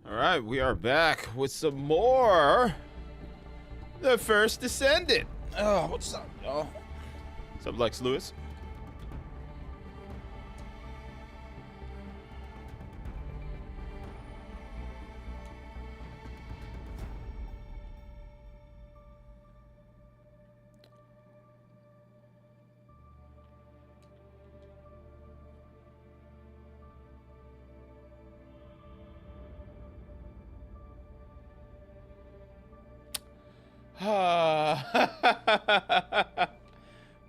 Alright, we are back with some more The First Descendant. Oh, what's up, y'all? What's up, Lex Lewis?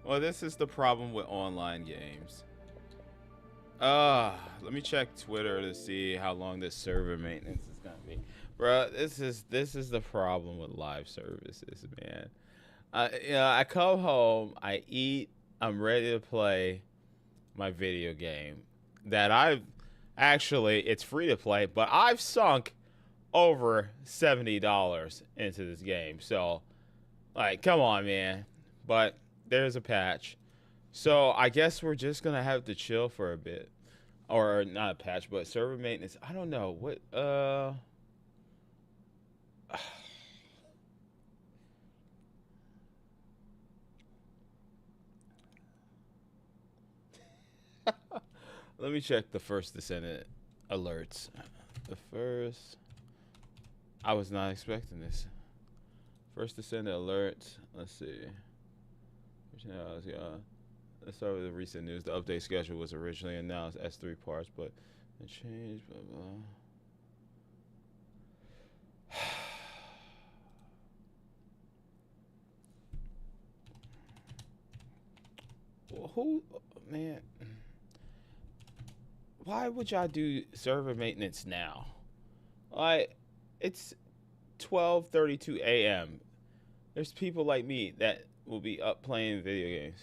Well, this is the problem with online games. Let me check Twitter to see how long this server maintenance is gonna be. Bruh, this is the problem with live services, man. I come home, I eat, I'm ready to play my video game that I've actually, it's free to play, but I've sunk over $70 into this game. So, like, come on, man. But there's a patch. So I guess we're just gonna have to chill for a bit. Or not a patch, but server maintenance. I don't know. What let me check the First Descendant alerts. I was not expecting this. First Descendant alerts. Let's see. Let's start with the recent news. The update schedule was originally announced as 3 parts, but it changed. Blah blah. Who, man? Why would y'all do server maintenance now? Like, it's 12:32 a.m. There's people like me that will be up playing video games.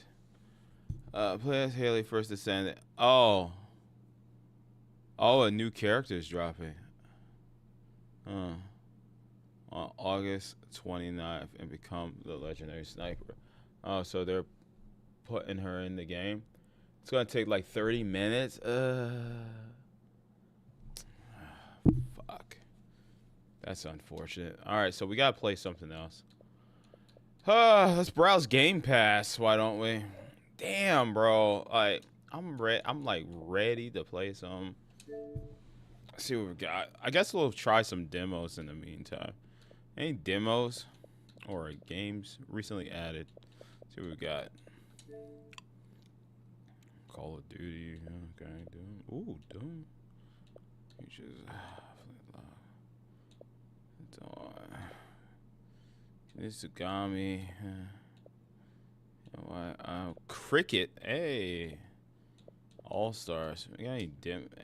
Play Haley First Descendant. Oh, a new character is dropping. On August 29th and become the legendary sniper. Oh, so they're putting her in the game. It's gonna take like 30 minutes. Fuck. That's unfortunate. All right, so we gotta play something else. Let's browse Game Pass. Why don't we? Damn, bro. Like, I'm like ready to play some. Let's see what we got. I guess we'll try some demos in the meantime. Any demos or games recently added? Let's see what we got. Call of Duty. Okay, Doom. Ooh, Doom. Nitsugami. Cricket. Hey. All Stars. We got any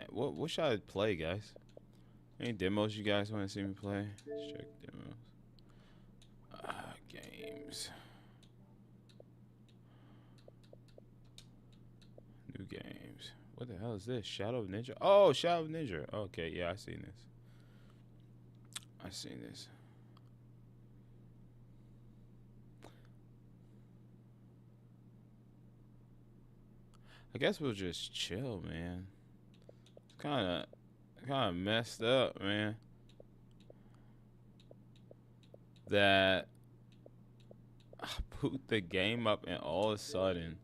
what should I play, guys? Any demos you guys want to see me play? Let's check demos. Games. New games. What the hell is this? Shadow of Ninja? Oh, Shadow of Ninja. Okay, yeah, I seen this. I guess we'll just chill, man. It's kind of messed up, man. That I boot the game up and all of a sudden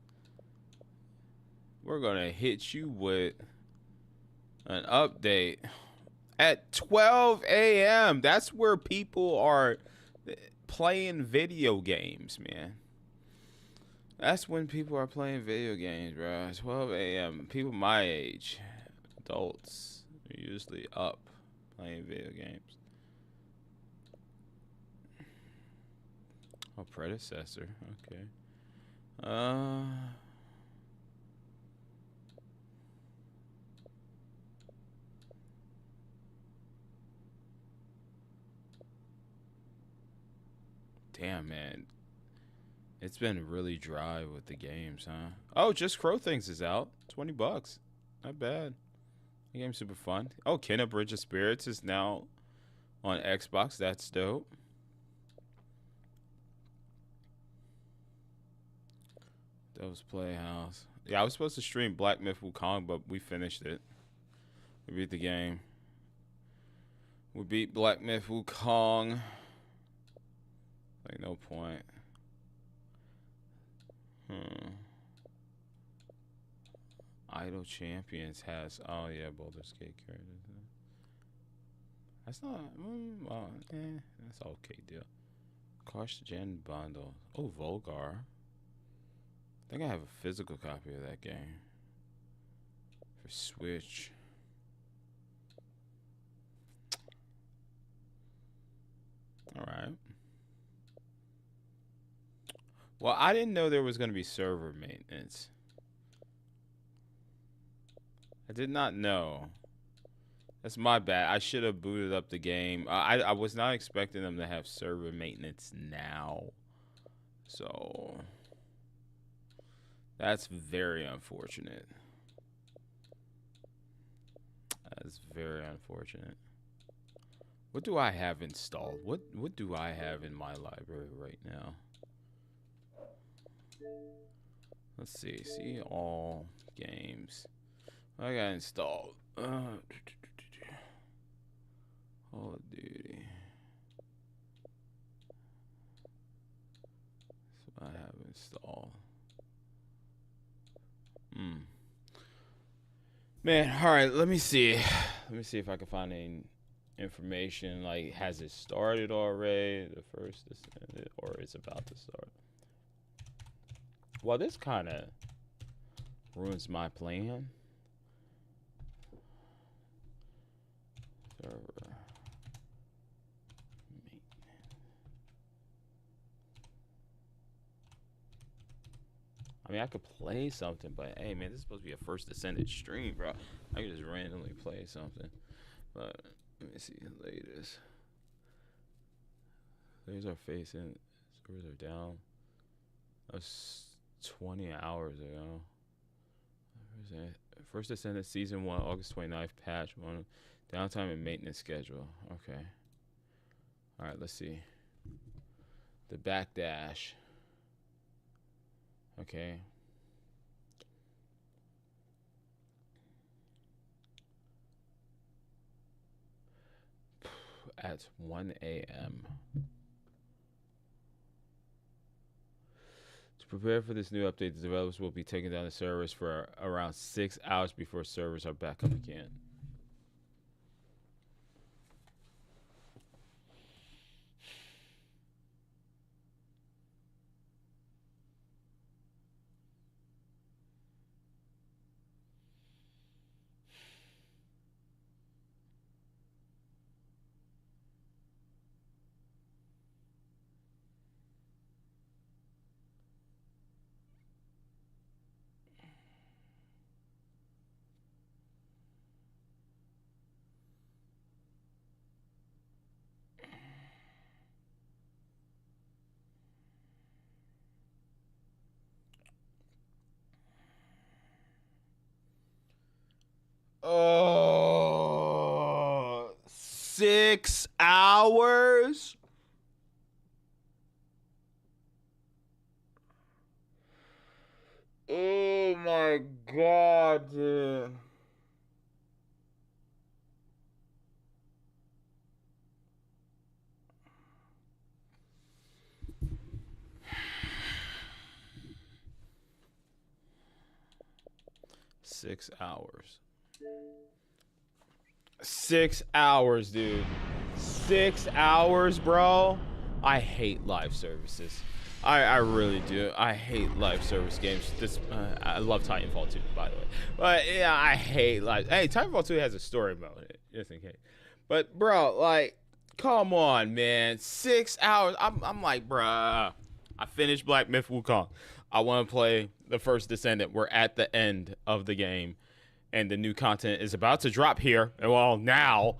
we're gonna hit you with an update at 12 a.m. That's where people are playing video games, man. That's when people are playing video games, bro. 12 a.m. People my age, adults, are usually up playing video games. Oh, predecessor. Okay. Damn, man. It's been really dry with the games, huh? Oh, Just Crow Things is out. $20. Not bad. The game's super fun. Oh, Kenna Bridge of Spirits is now on Xbox. That's dope. Devil's Playhouse. Yeah, I was supposed to stream Black Myth Wukong, but we finished it. We beat the game. We beat Black Myth Wukong. Like, no point. Idle Champions has... Oh, yeah, Baldur's Gate characters. That's not... well, that's okay deal. Karst Gen Bundle. Oh, Volgar. I think I have a physical copy of that game. For Switch. Alright. Well, I didn't know there was going to be server maintenance. I did not know. That's my bad. I should have booted up the game. I was not expecting them to have server maintenance now. So, that's very unfortunate. That's very unfortunate. What do I have installed? What do I have in my library right now? Let's see. See all games. I got installed. Call of Duty. That's what I have installed. Man, all right. Let me see. Let me see if I can find any information. Like, has it started already? The first Descendant, or it's about to start? Well, this kind of ruins my plan. Server. I mean, I could play something, but hey, man, this is supposed to be a first Descendant stream, bro. I could just randomly play something. But let me see the latest. There's our facing. Servers are down. That was 20 hours ago. First Descendant Season 1, August 29th, patch 1. Downtime and maintenance schedule. Okay. Alright, let's see. The backdash. Okay. At 1 a.m. To prepare for this new update, the developers will be taking down the servers for around 6 hours before servers are back up again. Oh, 6 hours? Oh my God, dude. Six hours. 6 hours, dude. 6 hours, bro. I hate live services. I really do. I hate live service games. I love Titanfall 2, by the way. But yeah, I hate live. Hey, Titanfall 2 has a story mode, just in case. But bro, like, come on, man. 6 hours. I'm like, bruh. I finished Black Myth Wukong. I want to play the first Descendant. We're at the end of the game, and the new content is about to drop here. Well, now.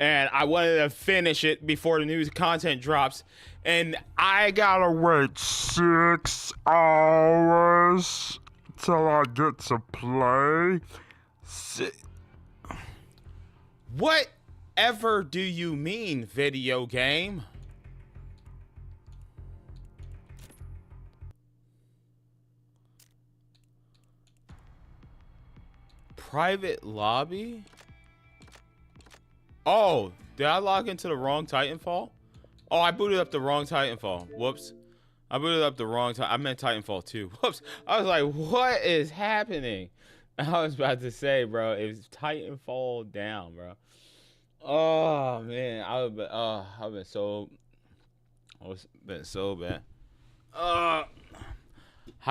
And I wanted to finish it before the new content drops. And I gotta wait 6 hours till I get to play. Whatever do you mean, video game? Private lobby? Oh, did I log into the wrong Titanfall? Oh, I booted up the wrong Titanfall. Whoops. I booted up the wrong time. I meant Titanfall 2. Whoops. I was like, what is happening? I was about to say, bro, it's Titanfall down, bro. Oh man, I've been so bad. How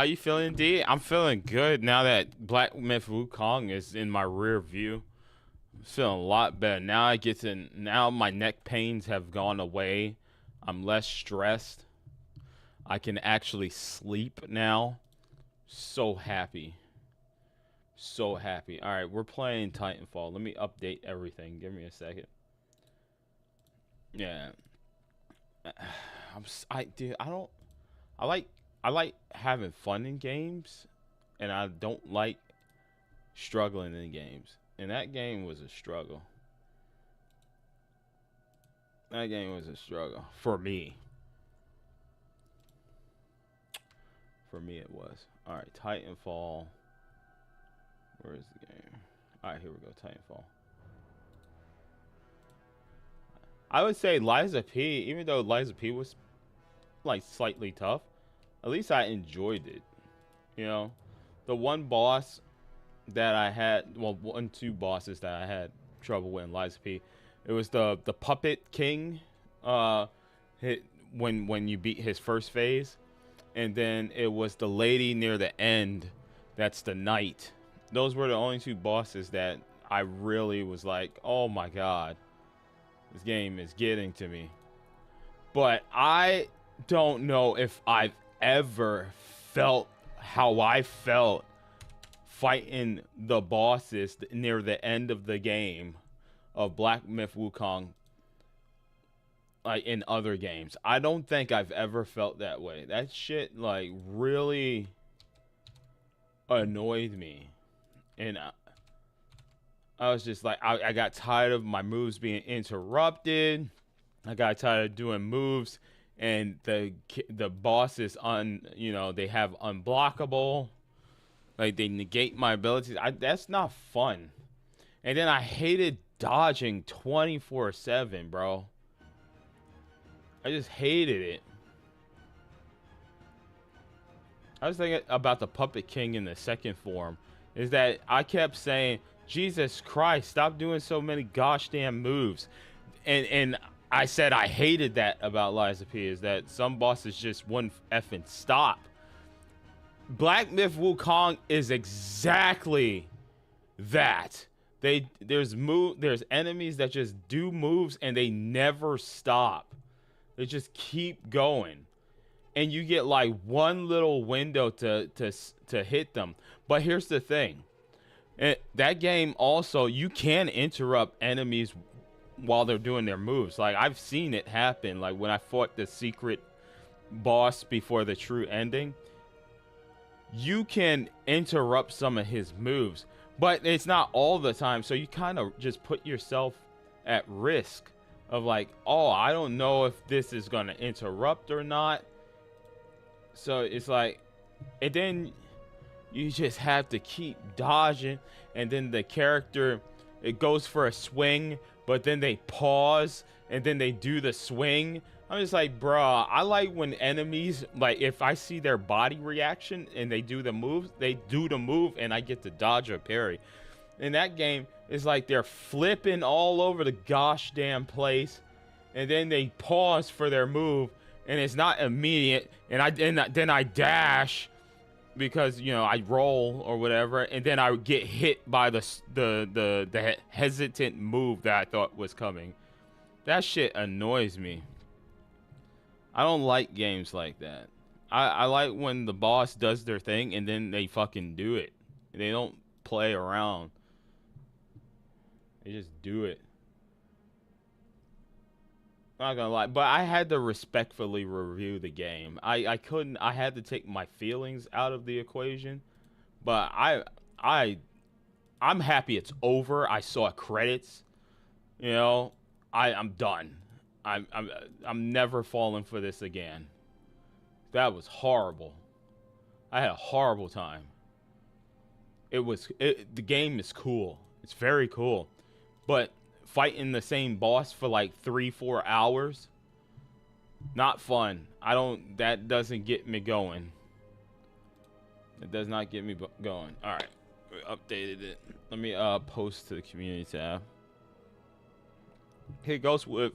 you feeling, D? I'm feeling good now that Black Myth Wukong is in my rear view. I'm feeling a lot better. Now my neck pains have gone away. I'm less stressed. I can actually sleep now. So happy. So happy. All right, we're playing Titanfall. Let me update everything. Give me a second. Yeah. I like having fun in games, and I don't like struggling in games. And that game was a struggle. That game was a struggle for me. For me, it was. All right, Titanfall. Where is the game? All right, here we go. Titanfall. I would say Liza P. Even though Liza P was like slightly tough, at least I enjoyed it. You know, the one boss that I had, well, two bosses that I had trouble with in Liza P. It was the Puppet King. When you beat his first phase. And then it was the lady near the end. That's the knight. Those were the only two bosses that I really was like, oh my god, this game is getting to me. But I don't know if I've ever felt how I felt fighting the bosses near the end of the game of Black Myth Wukong. Like in other games, I don't think I've ever felt that way. That shit like really annoyed me, and I was just like, I got tired of my moves being interrupted. I got tired of doing moves, and the bosses they have unblockable, like they negate my abilities. That's not fun. And then I hated dodging 24/7, bro. I just hated it. I was thinking about the Puppet King in the second form. Is that I kept saying, Jesus Christ, stop doing so many gosh damn moves. And I said I hated that about Liza P. Is that some bosses just wouldn't effing stop. Black Myth Wukong is exactly that. There's enemies that just do moves and they never stop. They just keep going, and you get like one little window to hit them. But here's the thing: that game also, you can interrupt enemies while they're doing their moves. Like I've seen it happen. Like when I fought the secret boss before the true ending, you can interrupt some of his moves, but it's not all the time. So you kind of just put yourself at risk. Of like, oh, I don't know if this is gonna interrupt or not. So it's like, and then you just have to keep dodging, and then the character, it goes for a swing, but then they pause, and then they do the swing. I'm just like, bruh, I like when enemies, like if I see their body reaction and they do the moves, they do the move, and I get to dodge or parry. In that game, it's like they're flipping all over the gosh damn place, and then they pause for their move, and it's not immediate. And then I dash because I roll or whatever, and then I get hit by the hesitant move that I thought was coming. That shit annoys me. I don't like games like that. I like when the boss does their thing and then they fucking do it. They don't play around. They just do it. I'm not gonna lie, but I had to respectfully review the game. I couldn't. I had to take my feelings out of the equation. But I'm happy it's over. I saw credits. You know, I'm done. I'm never falling for this again. That was horrible. I had a horrible time. The game is cool. It's very cool. But fighting the same boss for like 3-4 hours, not fun. That doesn't get me going. It does not get me going. All right, we updated it. Let me post to the community tab. Here goes with.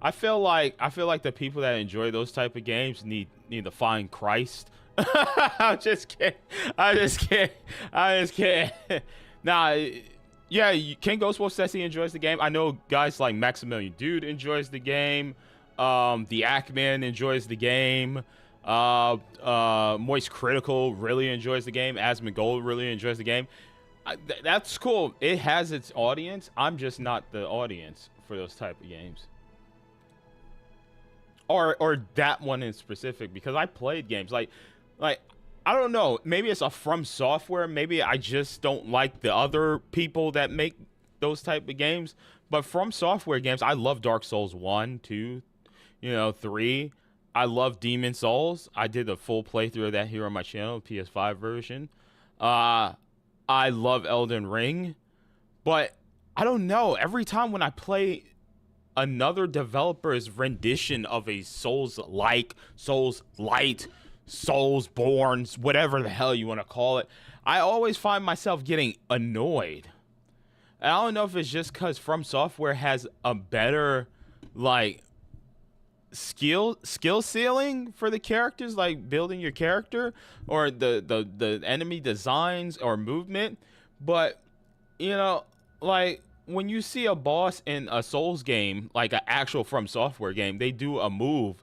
I feel like the people that enjoy those type of games need to find Christ. I'm just kidding. I just kidding. Nah, yeah. King Ghostwolf says he enjoys the game. I know guys like Maximilian Dude enjoys the game. The Ackman enjoys the game. Moist Critical really enjoys the game. Asmongold really enjoys the game. That's cool. It has its audience. I'm just not the audience for those type of games. Or that one in specific, because I played games like I don't know, maybe it's a From Software, maybe I just don't like the other people that make those type of games, but From Software games, I love Dark Souls 1, 2, 3. I love Demon Souls. I did a full playthrough of that here on my channel, PS5 version. I love Elden Ring, but I don't know, every time when I play another developer's rendition of a Souls-like, Souls-light, Soulsborne, whatever the hell you want to call it, I always find myself getting annoyed. And I don't know if it's just because From Software has a better, like, skill ceiling for the characters, like building your character, or the enemy designs or movement. But, like, when you see a boss in a Souls game, like an actual From Software game, they do a move,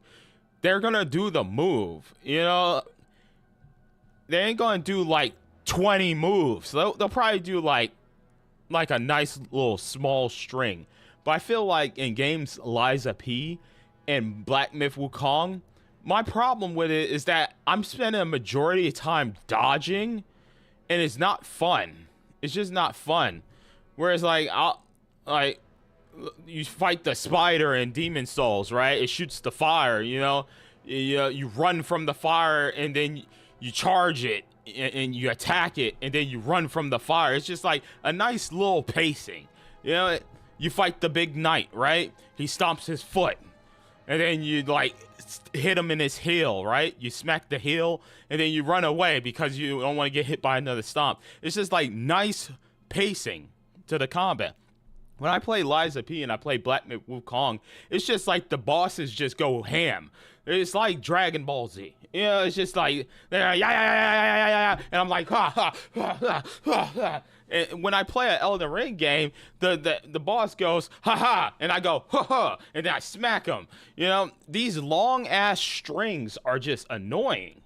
they're gonna do the move. They ain't gonna do like 20 moves. They'll probably do like a nice little small string. But I feel like in games Liza P and Black Myth Wukong, my problem with it is that I'm spending a majority of time dodging, and it's not fun. It's just not fun. Whereas you fight the spider in Demon Souls, right? It shoots the fire, you run from the fire, and then you charge it, and you attack it, and then you run from the fire. It's just like a nice little pacing. You fight the big knight, right? He stomps his foot, and then you like hit him in his heel, right? You smack the heel, and then you run away because you don't want to get hit by another stomp. It's just like nice pacing to the combat. When I play Liza P and I play Black Myth Wukong, it's just like the bosses just go ham. It's like Dragon Ball Z. It's just like, yeah, and I'm like, ha, ha, ha, ha, ha, ha. And when I play an Elden Ring game, the boss goes, ha, ha, and I go, ha, ha, and then I smack him. These long-ass strings are just annoying.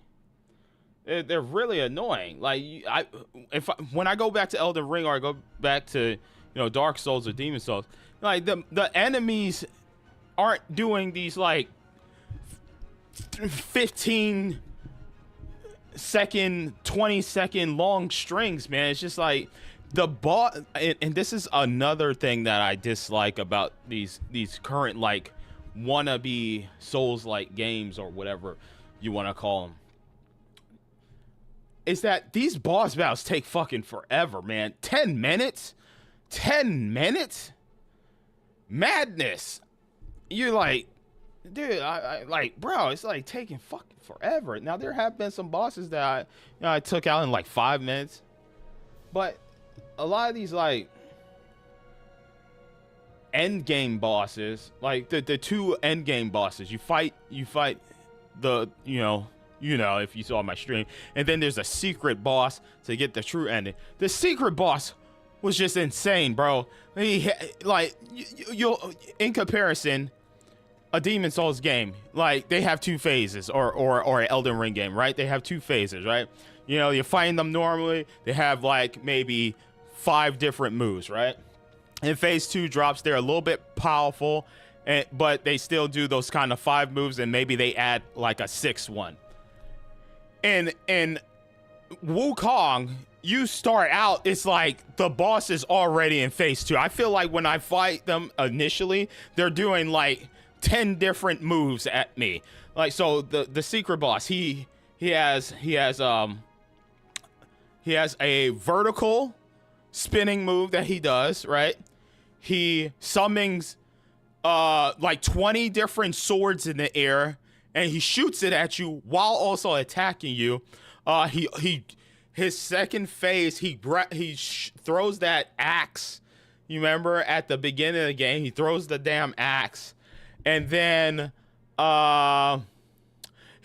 They're really annoying. Like, when I go back to Elden Ring, or I go back to Dark Souls or Demon Souls, like the enemies aren't doing these like 15-second, 20-second long strings, man. It's just like the boss, and this is another thing that I dislike about these current like wannabe Souls-like games, or whatever you want to call them, is that these boss battles take fucking forever, man. 10 minutes? 10 minutes? Madness. You're like, dude, I like, bro, it's like taking fucking forever. Now, there have been some bosses that I took out in like 5 minutes. But a lot of these like end game bosses, like the two end game bosses, you fight the, if you saw my stream, and then there's a secret boss to get the true ending. The secret boss was just insane, bro. You'll in comparison, a Demon Souls game, like they have two phases, or an Elden Ring game, right? They have two phases, right? You're fighting them normally. They have like maybe 5 different moves, right? And phase 2 drops. They're a little bit powerful, but they still do those kind of 5 moves, and maybe they add like a 6th one. And Wukong, you start out, it's like the boss is already in phase 2. I feel like when I fight them initially, they're doing like 10 different moves at me. Like, so the secret boss, he has a vertical spinning move that he does, right? He summons like 20 different swords in the air, and he shoots it at you while also attacking you. His second phase, he throws that axe. You remember at the beginning of the game, he throws the damn axe, and then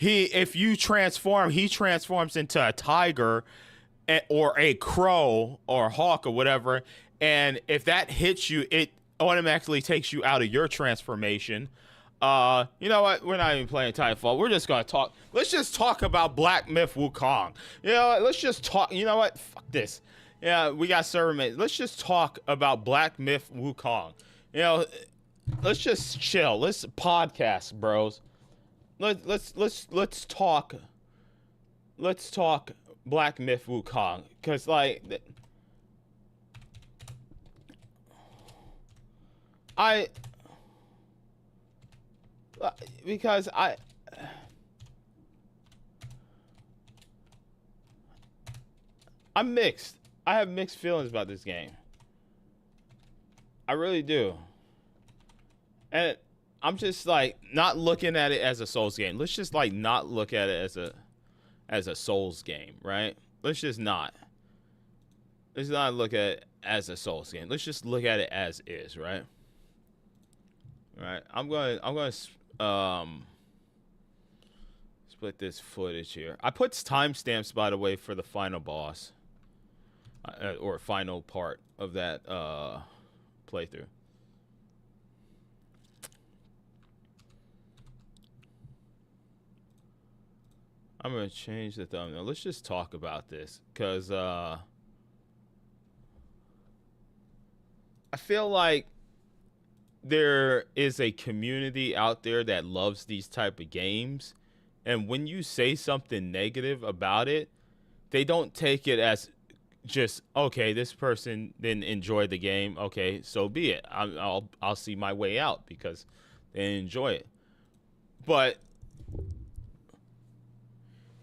if you transform, he transforms into a tiger or a crow or a hawk or whatever, and if that hits you, it automatically takes you out of your transformation. You know what? We're not even playing Titanfall. We're just gonna talk. Let's just talk about Black Myth Wukong. You know what? Let's just talk. You know what? Fuck this. Yeah, we got server mates. Let's just talk about Black Myth Wukong. You know, let's just chill. Let's podcast, bros. Let's talk. Let's talk Black Myth Wukong, cause like I'm mixed. I have mixed feelings about this game. I really do. And I'm just like not looking at it as a Souls game. Let's just like not look at it as a Souls game, right? Let's just not. Let's not look at it as a Souls game. Let's just look at it as is, right? Right. I'm going to split this footage here. I put timestamps, by the way, for the final boss or final part of that playthrough. I'm going to change the thumbnail. Let's just talk about this, because I feel like there is a community out there that loves these type of games, and when you say something negative about it, they don't take it as just, okay, this person didn't enjoy the game, okay, so be it. I'll see my way out because they didn't enjoy it. But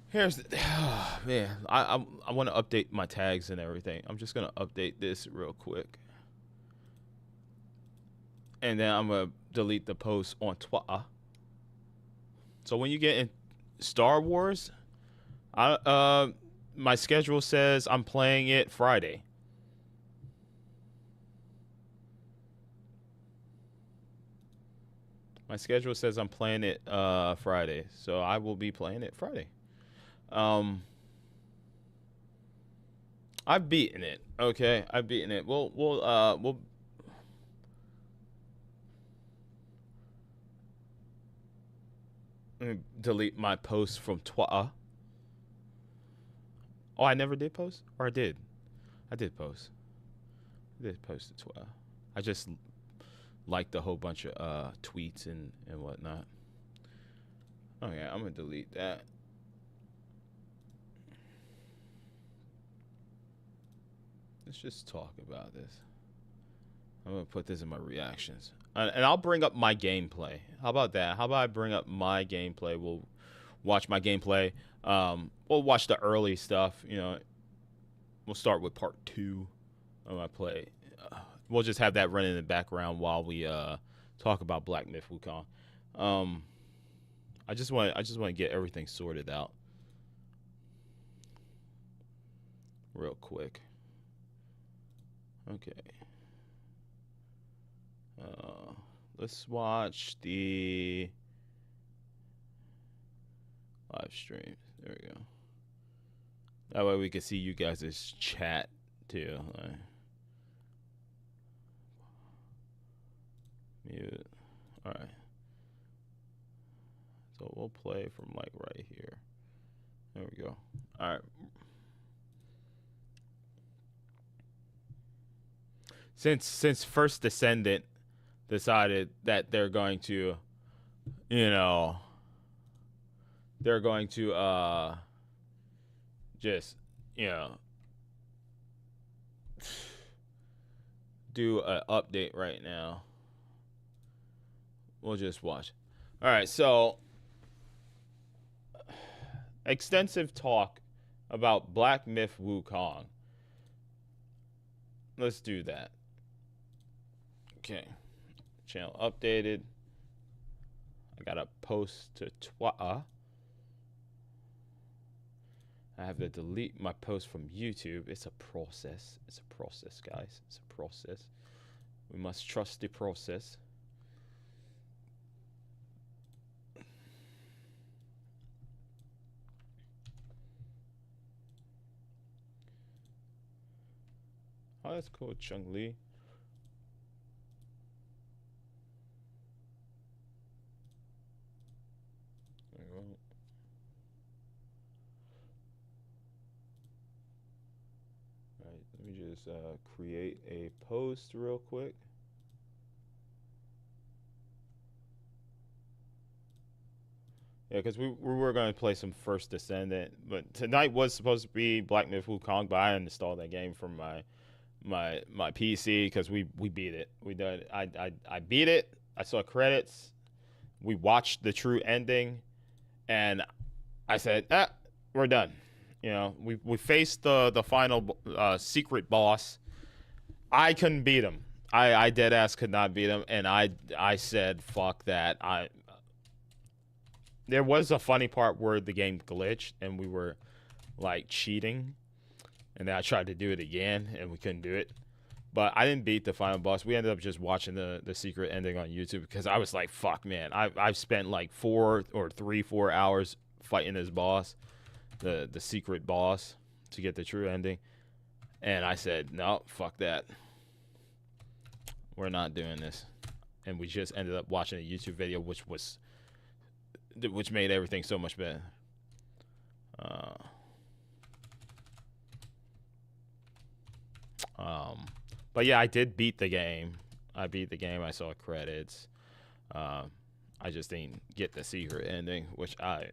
here's the, oh, man, I want to update my tags and everything. I'm just gonna update this real quick, and then I'm gonna delete the post on Twitter. So when you get in Star Wars, my schedule says I'm playing it Friday. My schedule says I'm playing it Friday, so I will be playing it Friday. I've beaten it. Okay, I've beaten it. We'll let me delete my post from Twitter. Oh, I never did post? Or I did? I did post. I did post to Twitter. I just liked a whole bunch of tweets and whatnot. Okay, I'm going to delete that. Let's just talk about this. I'm going to put this in my reactions. And I'll bring up my gameplay. How about that? How about I bring up my gameplay? We'll watch my gameplay. We'll watch the early stuff. You know, we'll start with part 2 of my play. We'll just have that running in the background while we talk about Black Myth Wukong. I just want to get everything sorted out real quick. Okay. Let's watch the live stream. There we go. That way we can see you guys' chat too. Mute. All right. So we'll play from like right here. There we go. All right. Since First Descendant decided that they're going to, you know, they're going to just you know, do an update right now. We'll just watch. All right, so extensive talk about Black Myth Wukong. Let's do that. Okay. Channel updated. I got to post to I have to delete my post from YouTube. It's a process. It's a process, guys. It's a process. We must trust the process. Oh, that's cool, Chung Lee. There we go. All right, let me just create a post real quick. Yeah, because we were going to play some First Descendant, but tonight was supposed to be Black Myth Wukong, but I installed that game from my PC because we beat it. We done. I beat it. I saw credits. We watched the true ending, and I said, we're done. You know, we faced the final secret boss. I couldn't beat him. I dead ass could not beat him, and I said fuck that. There was a funny part where the game glitched and we were like cheating, and then I tried to do it again and we couldn't do it. But I didn't beat the final boss. We ended up just watching the secret ending on YouTube because I was like, fuck, man. I've spent like 4 hours fighting this boss, the secret boss, to get the true ending. And I said, no, fuck that. We're not doing this. And we just ended up watching a YouTube video, which made everything so much better. But yeah, I did beat the game. I beat the game. I saw credits. I just didn't get the secret ending, which I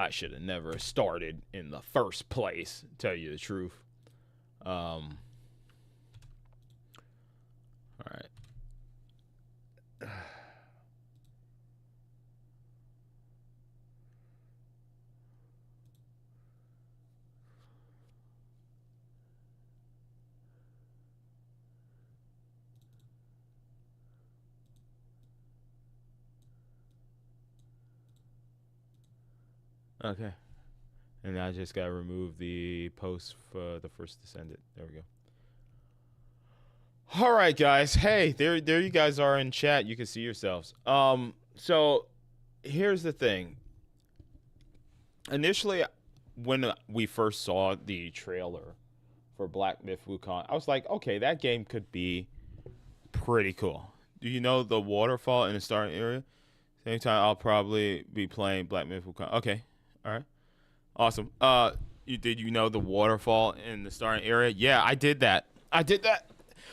should have never started in the first place, to tell you the truth. All right. Okay. And I just gotta remove the post for the First Descendant. There we go. All right, guys. Hey, there you guys are in chat. You can see yourselves. So here's the thing. Initially, when we first saw the trailer for Black Myth Wukong, I was like, okay, that game could be pretty cool. Do you know the waterfall in the starting area? Same time, I'll probably be playing Black Myth Wukong. Okay. All right. Awesome. Did you know the waterfall in the starting area? Yeah, I did that.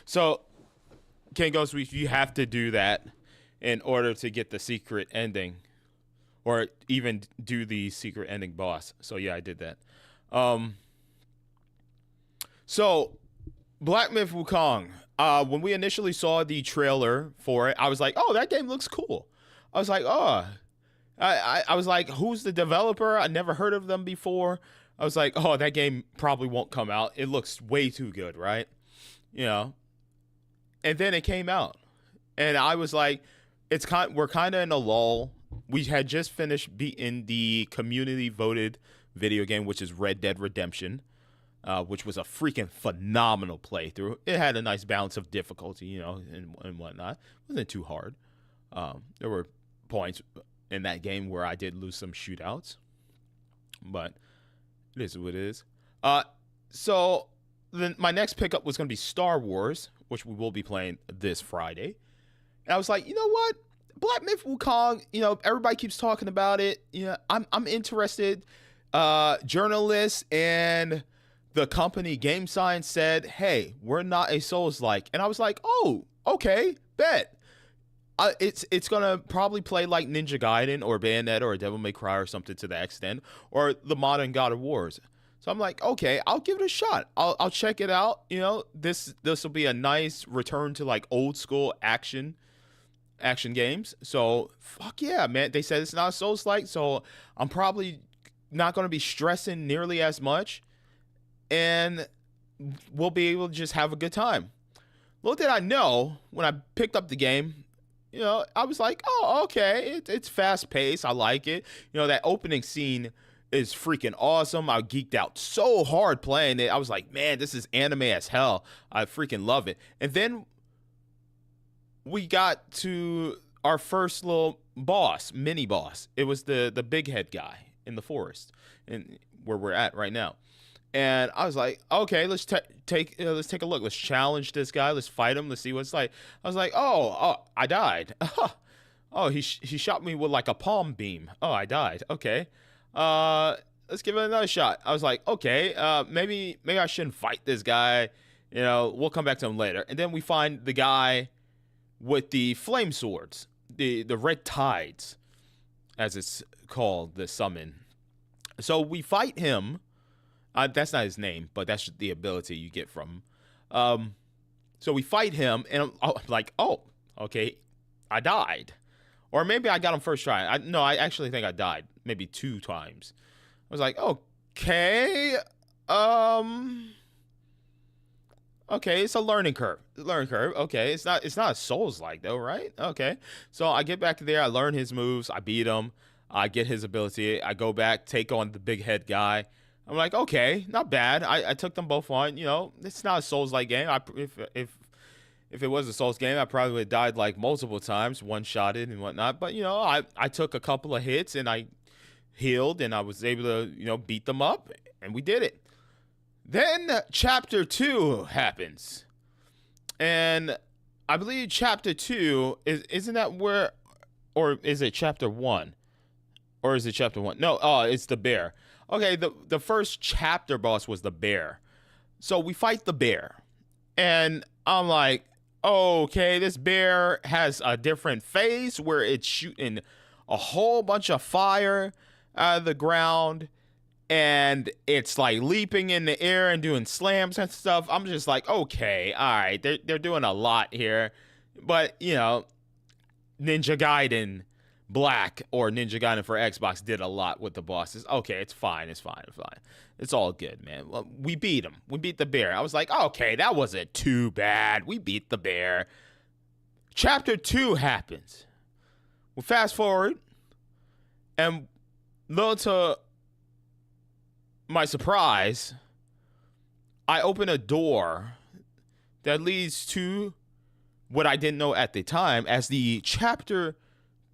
So, King Ghost, you have to do that in order to get the secret ending, or even do the secret ending boss. So yeah, I did that. So Black Myth Wukong. When we initially saw the trailer for it, I was like, oh, that game looks cool. I was like, oh. I was like, who's the developer? I never heard of them before. I was like, oh, that game probably won't come out. It looks way too good, right? You know. And then it came out. And I was like, we're kind of in a lull. We had just finished beating the community voted video game, which is Red Dead Redemption, which was a freaking phenomenal playthrough. It had a nice balance of difficulty, you know, and whatnot. It wasn't too hard. There were points in that game where I did lose some shootouts, but it is what it is. So then my next pickup was going to be Star Wars, which we will be playing this Friday. And I was like, you know what? Black Myth Wukong, you know, everybody keeps talking about it. You know, I'm interested. Journalists and the company Game Science said, hey, we're not a Souls-like. And I was like, oh, okay, bet. It's gonna probably play like Ninja Gaiden or Bayonetta or Devil May Cry or something to that extent, or the modern God of Wars. So I'm like, okay, I'll give it a shot. I'll check it out. You know, this will be a nice return to like old school action games. So fuck yeah, man. They said it's not Souls like, so I'm probably not going to be stressing nearly as much, and we'll be able to just have a good time. Little did I know when I picked up the game, you know, I was like, oh, okay, it's fast paced. I like it. You know, that opening scene is freaking awesome. I geeked out so hard playing it. I was like, man, this is anime as hell. I freaking love it. And then we got to our first little boss, mini boss. It was the big head guy in the forest, and where we're at right now. And I was like, okay, let's take a look. Let's challenge this guy. Let's fight him. Let's see what it's like. I was like, oh, I died. Oh, he shot me with like a palm beam. Oh, I died. Okay. Let's give it another shot. I was like, okay, maybe I shouldn't fight this guy. You know, we'll come back to him later. And then we find the guy with the flame swords, the red tides, as it's called, the summon. So we fight him. That's not his name, but that's the ability you get from him. So we fight him, and I'm like, oh, okay, I died. Or maybe I got him first try. I actually think I died maybe 2 times. I was like, okay, okay, it's a learning curve. Okay, it's not a Souls like though, right? Okay, so I get back there, I learn his moves, I beat him, I get his ability, I go back, take on the big head guy. I'm like, okay, not bad. I took them both on. You know, it's not a Souls-like game. If it was a Souls game, I probably would have died like multiple times, one-shotted and whatnot. But, you know, I took a couple of hits and I healed and I was able to, you know, beat them up, and we did it. Then Chapter 2 happens. And I believe Chapter 2, isn't that where, or is it Chapter 1? Or is it Chapter 1? No, it's the bear. Okay, the first chapter boss was the bear. So we fight the bear. And I'm like, okay, this bear has a different face where it's shooting a whole bunch of fire out of the ground. And it's like leaping in the air and doing slams and stuff. I'm just like, okay, all right, they're doing a lot here. But, you know, Ninja Gaiden Black or Ninja Gaiden for Xbox did a lot with the bosses. Okay, it's fine. It's all good, man. Well, we beat him. We beat the bear. I was like, okay, that wasn't too bad. We beat the bear. Chapter 2 happens. We fast forward, and little to my surprise, I open a door that leads to what I didn't know at the time as the Chapter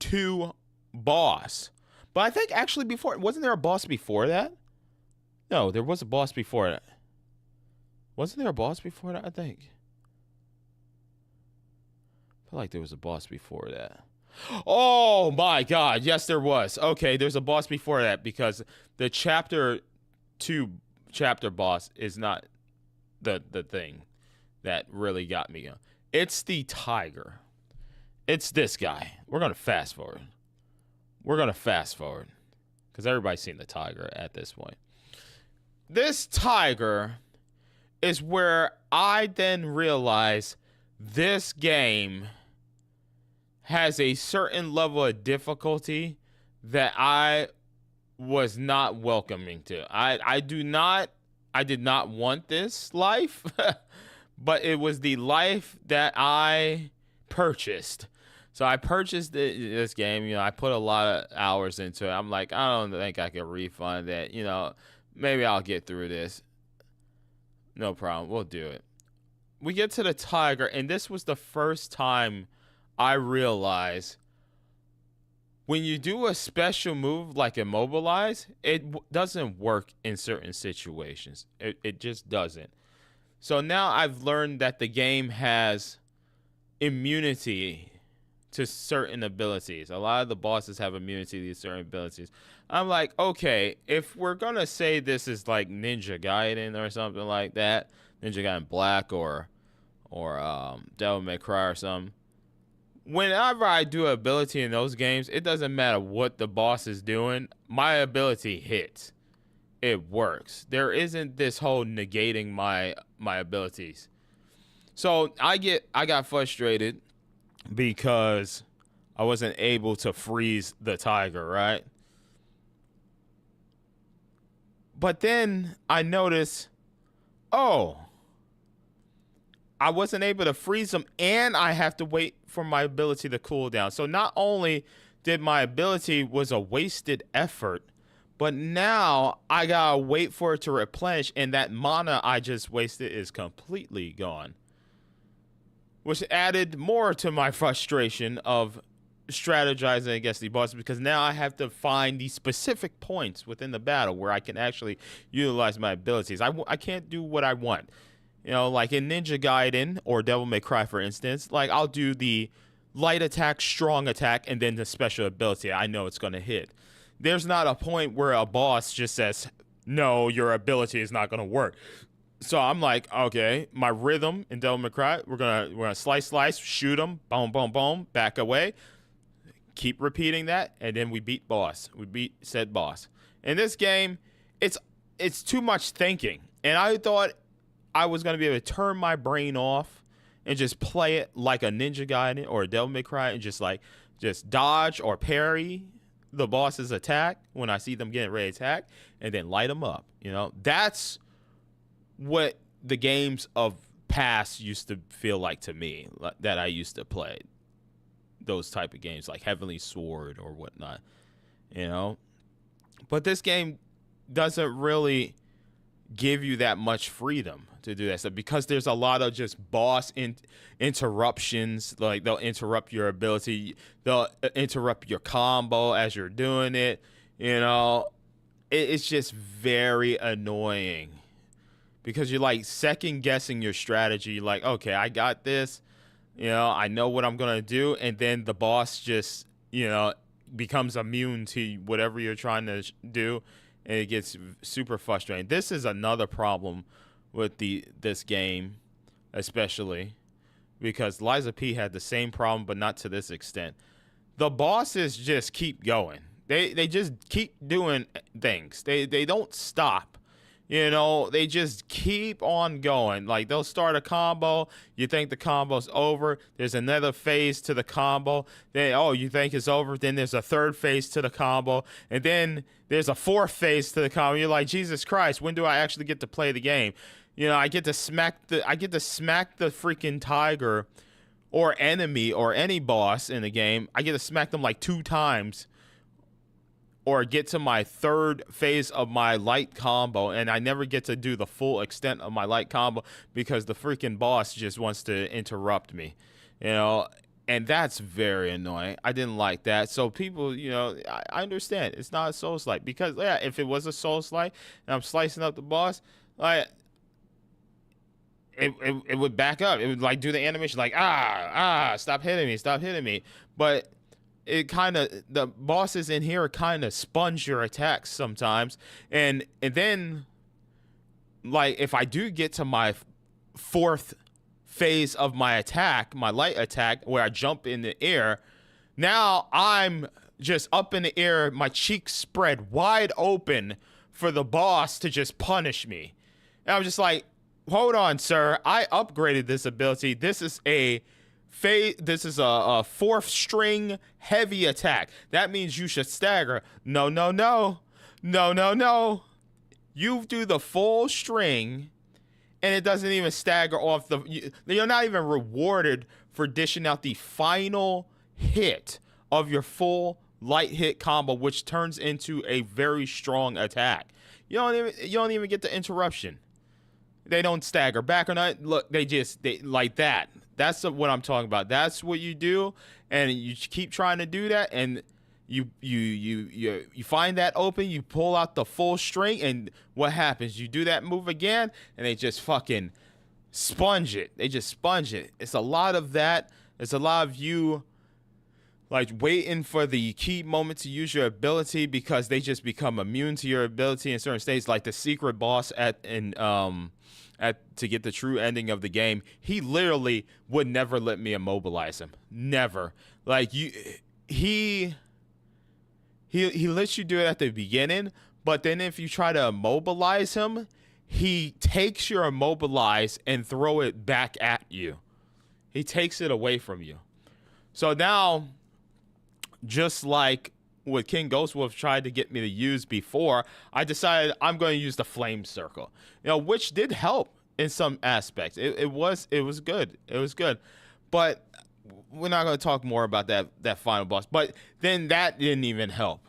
2 boss. But I think actually wasn't there a boss before that? No, there was a boss before that. Wasn't there a boss before that? I think. I feel like there was a boss before that. Oh my god, yes there was. Okay, there's a boss before that because the Chapter 2 chapter boss is not the thing that really got me. It's the tiger. It's this guy. We're going to fast forward. Because everybody's seen the tiger at this point. This tiger is where I then realize this game has a certain level of difficulty that I was not welcoming to. I did not want this life, but it was the life that I purchased. So I purchased this game. You know, I put a lot of hours into it. I'm like, I don't think I can refund that. You know, maybe I'll get through this. No problem. We'll do it. We get to the tiger, and this was the first time I realized when you do a special move like immobilize, it doesn't work in certain situations. It just doesn't. So now I've learned that the game has immunity to certain abilities. A lot of the bosses have immunity to certain abilities. I'm like, okay, if we're going to say this is like Ninja Gaiden or something like that, Ninja Gaiden Black or Devil May Cry or something, whenever I do ability in those games, it doesn't matter what the boss is doing. My ability hits. it works. There isn't this whole negating my abilities. So I got frustrated because I wasn't able to freeze the tiger, right? But then I noticed, oh, I wasn't able to freeze them, and I have to wait for my ability to cool down. So not only did my ability was a wasted effort, but now I gotta wait for it to replenish, and that mana I just wasted is completely gone. Which added more to my frustration of strategizing against the bosses, because now I have to find the specific points within the battle where I can actually utilize my abilities. I can't do what I want. You know, like in Ninja Gaiden or Devil May Cry, for instance, like I'll do the light attack, strong attack, and then the special ability. I know it's going to hit. There's not a point where a boss just says, no, your ability is not going to work. So I'm like, okay, my rhythm in Devil May Cry, we're gonna slice, shoot him, boom, boom, boom, back away, keep repeating that, and then we beat boss. We beat said boss. In this game, it's too much thinking, and I thought I was gonna be able to turn my brain off and just play it like a Ninja Gaiden or a Devil May Cry, and just dodge or parry the boss's attack when I see them getting ready to attack, and then light them up. You know, that's what the games of past used to feel like to me, that I used to play. Those type of games like Heavenly Sword or whatnot, you know. But this game doesn't really give you that much freedom to do that stuff, because there's a lot of just boss interruptions. Like they'll interrupt your ability, they'll interrupt your combo as you're doing it. You know, it's just very annoying, because you're like second guessing your strategy. Like, okay, I got this, you know, I know what I'm gonna do, and then the boss just, you know, becomes immune to whatever you're trying to do, and it gets super frustrating. This is another problem with this game, especially because Liza P had the same problem, but not to this extent. The bosses just keep going. They just keep doing things. They don't stop. You know, they just keep on going. Like, they'll start a combo. You think the combo's over. There's another phase to the combo. Then, oh, you think it's over. Then there's a third phase to the combo. And then there's a fourth phase to the combo. You're like, Jesus Christ, when do I actually get to play the game? You know, I get to smack the freaking tiger or enemy or any boss in the game. I get to smack them like 2 times, or get to my third phase of my light combo, and I never get to do the full extent of my light combo because the freaking boss just wants to interrupt me, you know, and that's very annoying. I didn't like that. So people, you know, I understand it's not a Souls-like, because yeah, if it was a Souls-like and I'm slicing up the boss, like it would back up. It would like do the animation like stop hitting me. But it kind of, the bosses in here kind of sponge your attacks sometimes, and then like if I do get to my fourth phase of my attack, my light attack, where I jump in the air, now I'm just up in the air, my cheeks spread wide open for the boss to just punish me. And I'm just like, hold on, sir, I upgraded this ability. This is a fourth string heavy attack. That means you should stagger. No. You do the full string, and it doesn't even stagger off you're not even rewarded for dishing out the final hit of your full light hit combo, which turns into a very strong attack. You don't even get the interruption. They don't stagger back or not. Look, they like that. That's what I'm talking about. That's what you do, and you keep trying to do that, and you find that open, you pull out the full string, and what happens? You do that move again, and they just fucking sponge it. They just sponge it. It's a lot of that. It's a lot of you like waiting for the key moment to use your ability, because they just become immune to your ability in certain states. Like the secret boss to get the true ending of the game, he literally would never let me immobilize him. Never. Like he lets you do it at the beginning, But then if you try to immobilize him, he takes your immobilize and throw it back at you. He takes it away from you. So now, just like what King Ghostwolf tried to get me to use before, I decided I'm going to use the flame circle. Which did help in some aspects. It was good. It was good. But we're not going to talk more about that final boss. But then that didn't even help.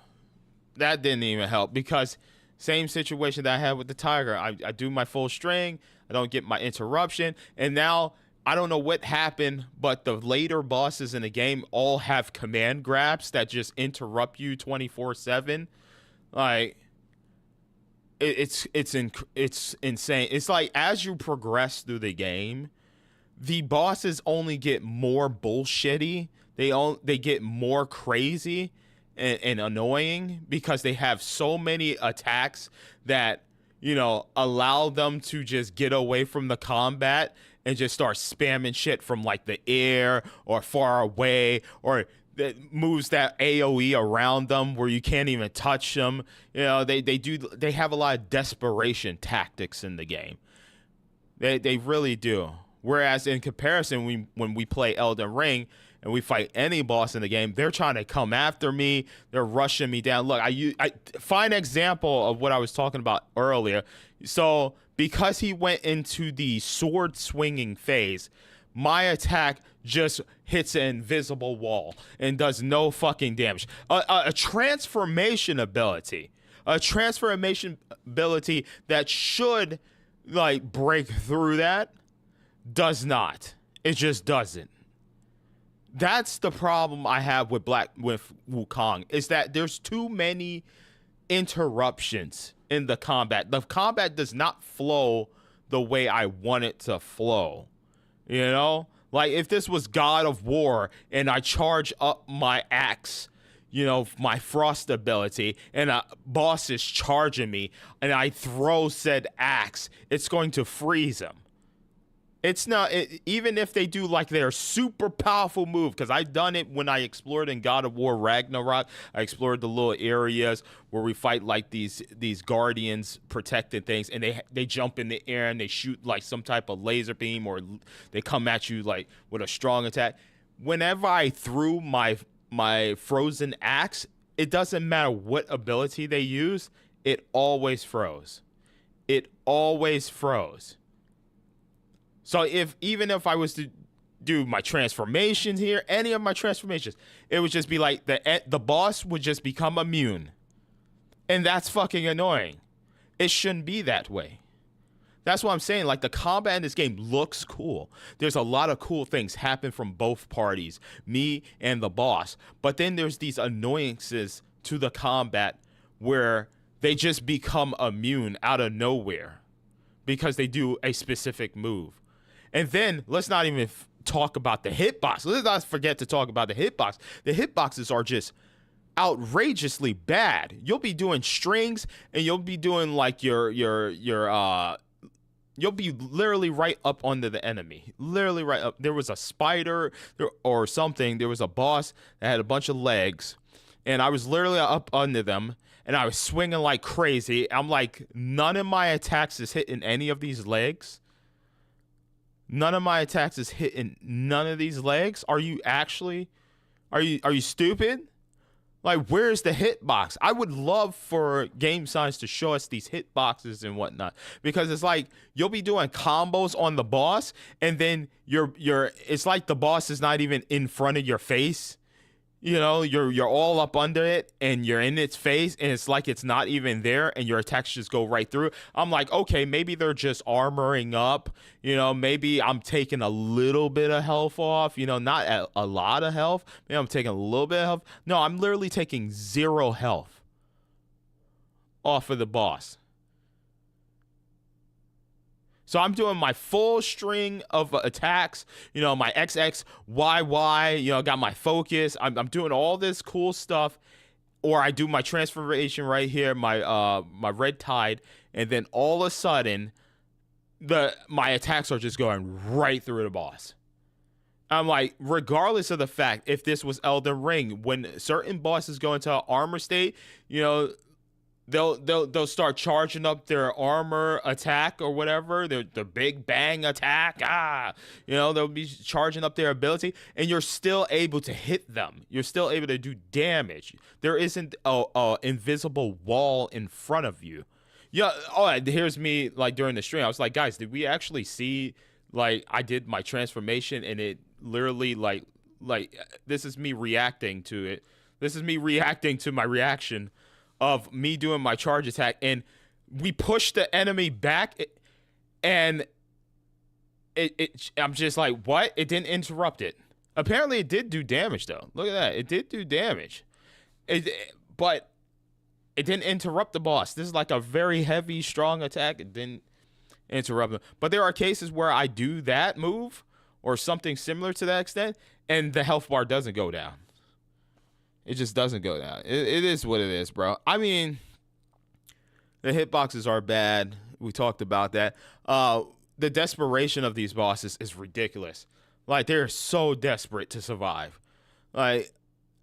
That didn't even help because same situation that I had with the tiger. I do my full string. I don't get my interruption. And now I don't know what happened, but the later bosses in the game all have command grabs that just interrupt you 24/7. Like, it's insane. It's like as you progress through the game, the bosses only get more bullshitty. They get more crazy and annoying because they have so many attacks that allow them to just get away from the combat and just start spamming shit from like the air or far away, or that moves that AoE around them where you can't even touch them. They have a lot of desperation tactics in the game. They really do. Whereas in comparison, when we play Elden Ring and we fight any boss in the game, they're trying to come after me. They're rushing me down. Look, I fine example of what I was talking about earlier. So because he went into the sword swinging phase, my attack just hits an invisible wall and does no fucking damage. A transformation ability. A transformation ability that should like break through that does not. It just doesn't. That's the problem I have with Wukong, is that there's too many interruptions in the combat. The combat does not flow the way I want it to flow. Like if this was God of War and I charge up my axe, my frost ability, and a boss is charging me and I throw said axe, it's going to freeze him. It's not, even if they do like their super powerful move, because I've done it when I explored in God of War Ragnarok. I explored the little areas where we fight like these guardians protected things, and they jump in the air and they shoot like some type of laser beam, or they come at you like with a strong attack. Whenever I threw my frozen axe, it doesn't matter what ability they use, it always froze. It always froze. So even if I was to do my transformations here, any of my transformations, it would just be like the boss would just become immune. And that's fucking annoying. It shouldn't be that way. That's what I'm saying. Like, the combat in this game looks cool. There's a lot of cool things happen from both parties, me and the boss. But then there's these annoyances to the combat where they just become immune out of nowhere because they do a specific move. And then let's not even talk about the hitbox. Let's not forget to talk about the hitbox. The hitboxes are just outrageously bad. You'll be doing strings and you'll be doing like you'll be literally right up under the enemy. Literally right up. There was a spider or something. There was a boss that had a bunch of legs, and I was literally up under them, and I was swinging like crazy. I'm like, none of my attacks is hitting any of these legs. None of my attacks is hitting none of these legs. Are you stupid? Like, where's the hitbox? I would love for game science to show us these hitboxes and whatnot, because it's like you'll be doing combos on the boss, and then it's like the boss is not even in front of your face. You're all up under it and you're in its face, and it's like it's not even there, and your attacks just go right through. I'm like, okay, maybe they're just armoring up. Maybe I'm taking a little bit of health off. Not a lot of health. Maybe I'm taking a little bit of health. No, I'm literally taking 0 health off of the boss. So I'm doing my full string of attacks, my XX, YY, got my focus. I'm doing all this cool stuff. Or I do my transformation right here, my red tide, and then all of a sudden, my attacks are just going right through the boss. I'm like, regardless of the fact, if this was Elden Ring, when certain bosses go into an armor state, they'll start charging up their armor attack or whatever, the big bang attack. They'll be charging up their ability, and you're still able to hit them. You're still able to do damage. There isn't a invisible wall in front of you. Yeah. Oh, here's me like during the stream. I was like, guys, did we actually see like I did my transformation and it literally like this is me reacting to it. This is me reacting to my reaction of me doing my charge attack, and we push the enemy back, and I'm just like, what? It didn't interrupt it. Apparently it did do damage though. Look at that. It did do damage. But it didn't interrupt the boss. This is like a very heavy, strong attack. It didn't interrupt them. But there are cases where I do that move or something similar to that extent, and the health bar doesn't go down. It just doesn't go down. It is what it is, bro. I mean, the hitboxes are bad. We talked about that. The desperation of these bosses is ridiculous. Like, they're so desperate to survive. Like,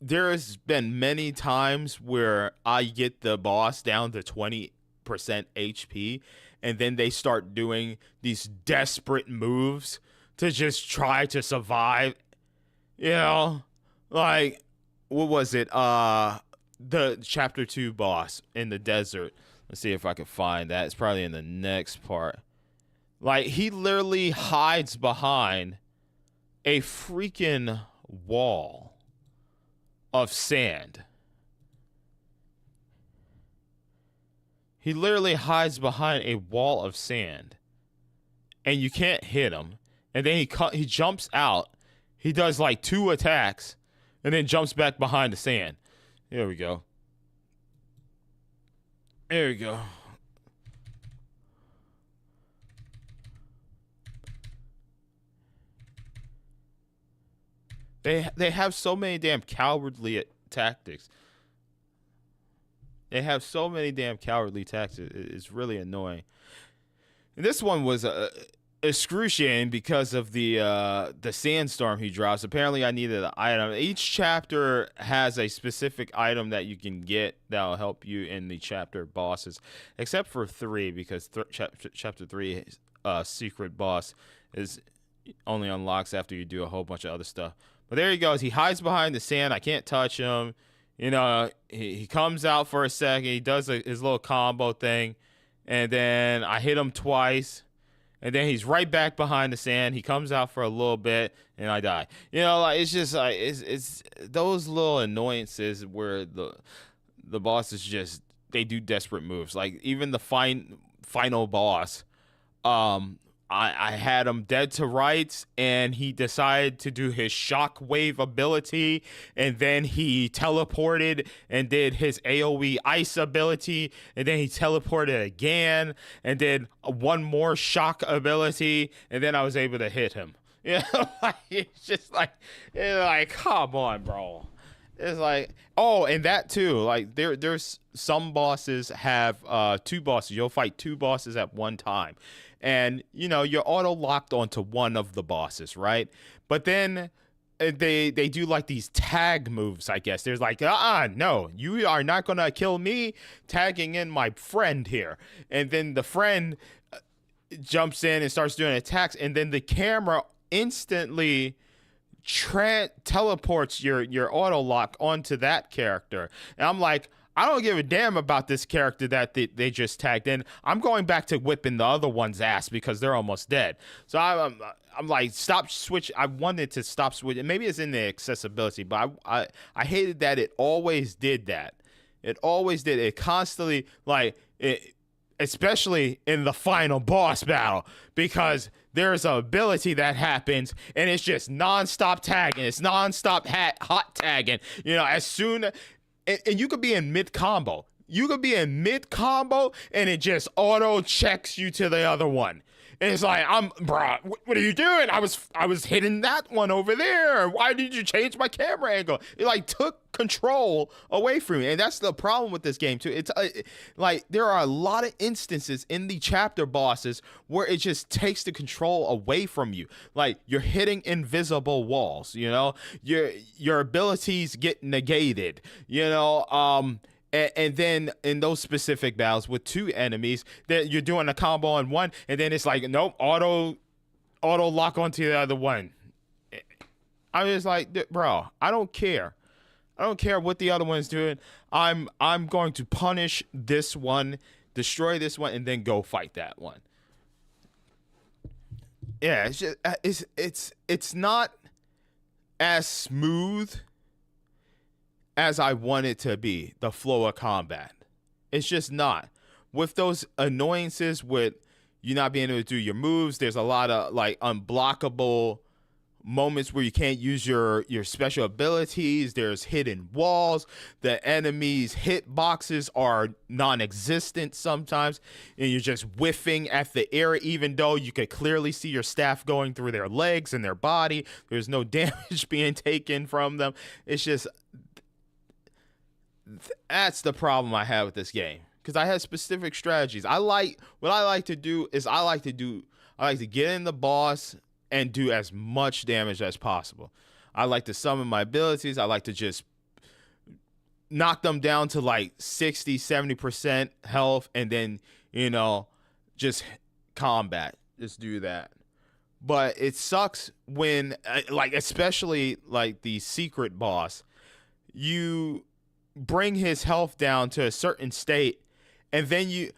there has been many times where I get the boss down to 20% HP, and then they start doing these desperate moves to just try to survive. Like, what was it? The chapter 2 boss in the desert. Let's see if I can find that. It's probably in the next part. Like, he literally hides behind a freaking wall of sand. He literally hides behind a wall of sand, and you can't hit him. And then he jumps out. He does like 2 attacks, and then jumps back behind the sand. Here we go. There we go. They have so many damn cowardly tactics. They have so many damn cowardly tactics. It's really annoying. And this one was excruciating because of the sandstorm he drops. Apparently, I needed an item. Each chapter has a specific item that you can get that'll help you in the chapter bosses, except for 3, because chapter 3 secret boss is only unlocks after you do a whole bunch of other stuff. But there he goes. He hides behind the sand. I can't touch him. He comes out for a second. He does his little combo thing, and then I hit him twice. And then he's right back behind the sand. He comes out for a little bit, and I die. It's just like it's those little annoyances where the bosses just they do desperate moves. Like even the final boss, I had him dead to rights, and he decided to do his shockwave ability, and then he teleported and did his AoE ice ability, and then he teleported again and did one more shock ability, and then I was able to hit him. It's just like, come on, bro. It's like, oh, and that too. Like there's some bosses have 2 bosses. You'll fight 2 bosses at one time. And, you're auto-locked onto one of the bosses, right? But then they do, like, these tag moves, I guess. There's like, no, you are not going to kill me, tagging in my friend here. And then the friend jumps in and starts doing attacks, and then the camera instantly teleports your auto-lock onto that character. And I'm like, I don't give a damn about this character that they just tagged in. I'm going back to whipping the other one's ass because they're almost dead. So I'm like, stop switch. I wanted to stop switching. Maybe it's in the accessibility, but I hated that it always did that. It always did. It constantly, like, especially in the final boss battle, because there's an ability that happens and it's just nonstop tagging. It's nonstop hot tagging. As soon and you could be in mid combo. You could be in mid combo and it just auto checks you to the other one. And it's like, bro, what are you doing? I was hitting that one over there. Why did you change my camera angle? It like took control away from me. And that's the problem with this game too. It's like there are a lot of instances in the chapter bosses where it just takes the control away from you. Like you're hitting invisible walls, your abilities get negated, And then in those specific battles with two enemies, that you're doing a combo on one, and then it's like, nope, auto lock onto the other one. I'm just like, bro, I don't care. I don't care what the other one's doing. I'm going to punish this one, destroy this one, and then go fight that one. Yeah, it's just it's not as smooth as I want it to be, the flow of combat. It's just not. With those annoyances with you not being able to do your moves, there's a lot of like unblockable moments where you can't use your special abilities. There's hidden walls. The enemies' hit boxes are non-existent sometimes, and you're just whiffing at the air, even though you could clearly see your staff going through their legs and their body. There's no damage being taken from them. It's just, that's the problem I have with this game, because I have specific strategies. I like to get in the boss and do as much damage as possible. I like to summon my abilities. I like to just knock them down to like 60, 70% health, and then, just combat. Just do that. But it sucks when, like, especially like the secret boss, you bring his health down to a certain state, and then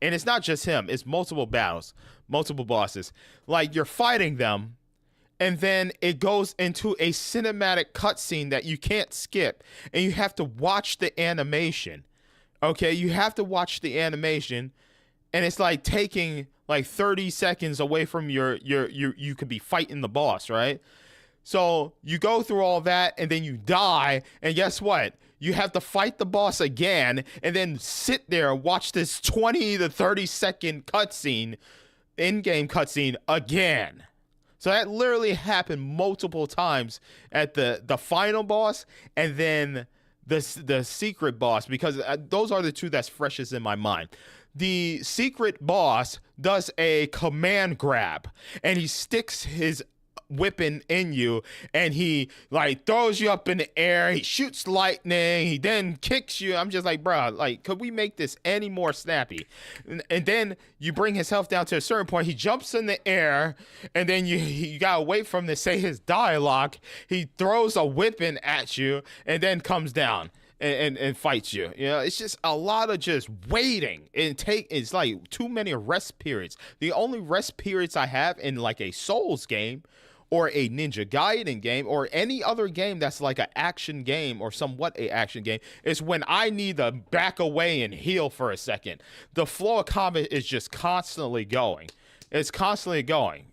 and it's not just him, it's multiple battles, multiple bosses. Like, you're fighting them, and then it goes into a cinematic cutscene that you can't skip, and you have to watch the animation. Okay, you have to watch the animation, and it's like taking like 30 seconds away from you could be fighting the boss, right? So you go through all that, and then you die, and guess what? You have to fight the boss again, and then sit there and watch this 20 to 30 second cutscene, in-game cutscene again. So that literally happened multiple times at the final boss, and then the secret boss, because those are the two that's freshest in my mind. The secret boss does a command grab, and he sticks his whipping in you, and he like throws you up in the air. He shoots lightning. He then kicks you. I'm just like, bro, like, could we make this any more snappy? And then you bring his health down to a certain point. He jumps in the air, and then you gotta wait for him to say his dialogue. He throws a whipping at you, and then comes down and fights you. It's just a lot of just waiting, and it's like too many rest periods. The only rest periods I have in like a Souls game, or a Ninja Gaiden game, or any other game that's like an action game or somewhat a action game, is when I need to back away and heal for a second. The flow of combat is just constantly going. It's constantly going,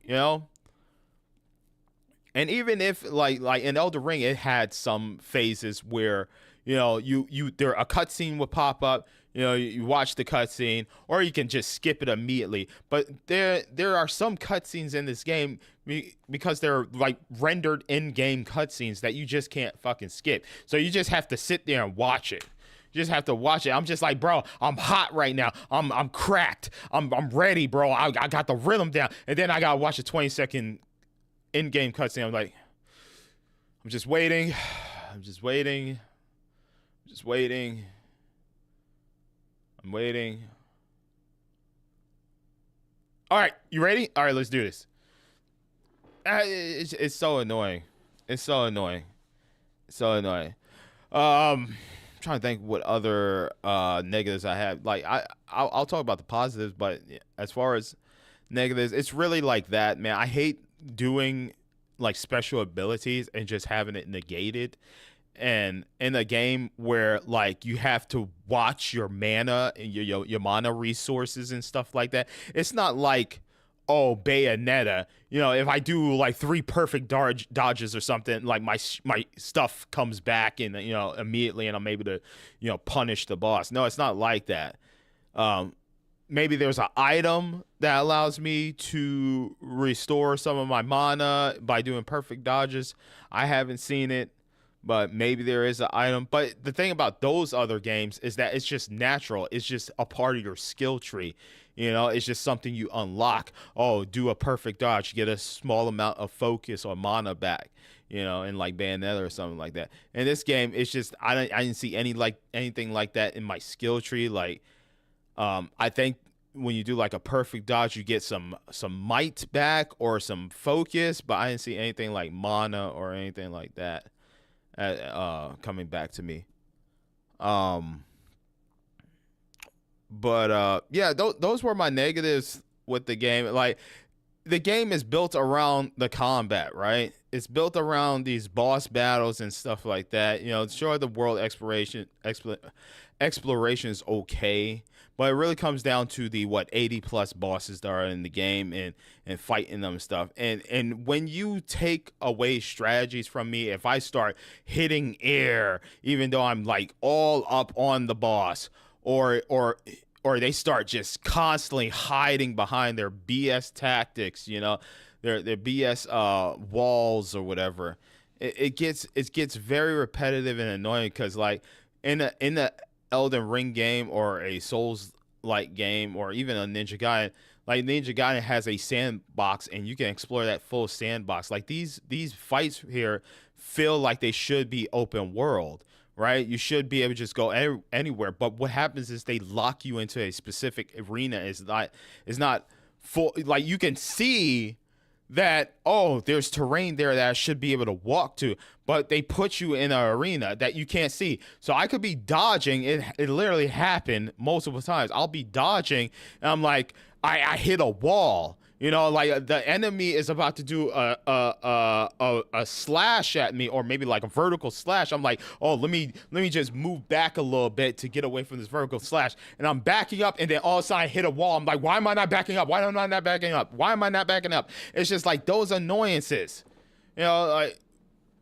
And even if like in Elden Ring, it had some phases where there a cutscene would pop up. You watch the cutscene, or you can just skip it immediately. But there are some cutscenes in this game, because they're like rendered in-game cutscenes, that you just can't fucking skip. So you just have to sit there and watch it. You just have to watch it. I'm just like, bro, I'm hot right now. I'm cracked. I'm ready, bro. I got the rhythm down, and then I gotta watch a 20-second in-game cutscene. I'm like, I'm just waiting. I'm just waiting. Just waiting. I'm waiting. All right, you ready? All right, let's do this. It's so annoying. It's so annoying. It's so annoying. I'm trying to think what other negatives I have. Like, I'll talk about the positives, but as far as negatives, it's really like that, man. I hate doing like special abilities and just having it negated. And in a game where like you have to watch your mana and your mana resources and stuff like that, it's not like, oh, Bayonetta, if I do like 3 perfect dodges or something, like my stuff comes back and immediately, and I'm able to punish the boss. No, it's not like that. Maybe there's an item that allows me to restore some of my mana by doing perfect dodges. I haven't seen it. but maybe there is an item. But the thing about those other games is that it's just natural. It's just a part of your skill tree. You know, it's just something you unlock. Oh, do a perfect dodge, get a small amount of focus or mana back. You know, in like Bayonetta or something like that. In this game, it's just I didn't see anything like that in my skill tree. Like, I think when you do like a perfect dodge, you get some might back or some focus, but I didn't see anything like mana or anything like that coming back to me. Um, but yeah, those were my negatives with the game. Like, the game is built around the combat, right? It's built around these boss battles and stuff like that. You know, sure, the world exploration is okay, but it really comes down to the 80 plus bosses that are in the game and fighting them and stuff. And when you take away strategies from me, if I start hitting air, even though I'm like all up on the boss, or they start just constantly hiding behind their BS tactics, you know, their BS walls or whatever. It gets very repetitive and annoying because like in the Elden Ring game or a Souls like game or even a Ninja Gaiden, like Ninja Gaiden has a sandbox and you can explore that full sandbox. Like these fights here feel like they should be open world, right? You should be able to just go anywhere. But what happens is they lock you into a specific arena. Is not full. Like you can see that, oh, there's terrain there that I should be able to walk to, but they put you in an arena that you can't see. So I could be dodging. It literally happened multiple times. I'll be dodging and I'm like, I hit a wall. You know, like the enemy is about to do a slash at me, or maybe like a vertical slash. I'm like, oh, let me just move back a little bit to get away from this vertical slash. And I'm backing up, and then all of a sudden I hit a wall. I'm like, why am I not backing up? Why am I not backing up? Why am I not backing up? It's just like those annoyances. You know, like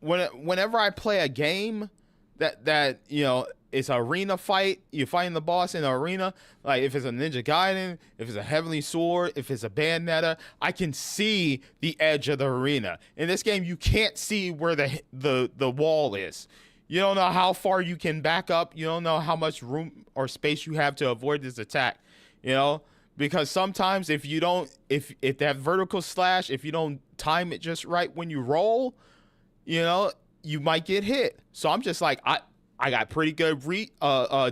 whenever I play a game that you know, it's an arena fight. You're fighting the boss in the arena. Like if it's a Ninja Gaiden, if it's a Heavenly Sword, if it's a Bayonetta, I can see the edge of the arena. In this game, you can't see where the wall is. You don't know how far you can back up. You don't know how much room or space you have to avoid this attack. You know, because sometimes if that vertical slash, if you don't time it just right when you roll, you know, you might get hit. So I'm just like, I got pretty good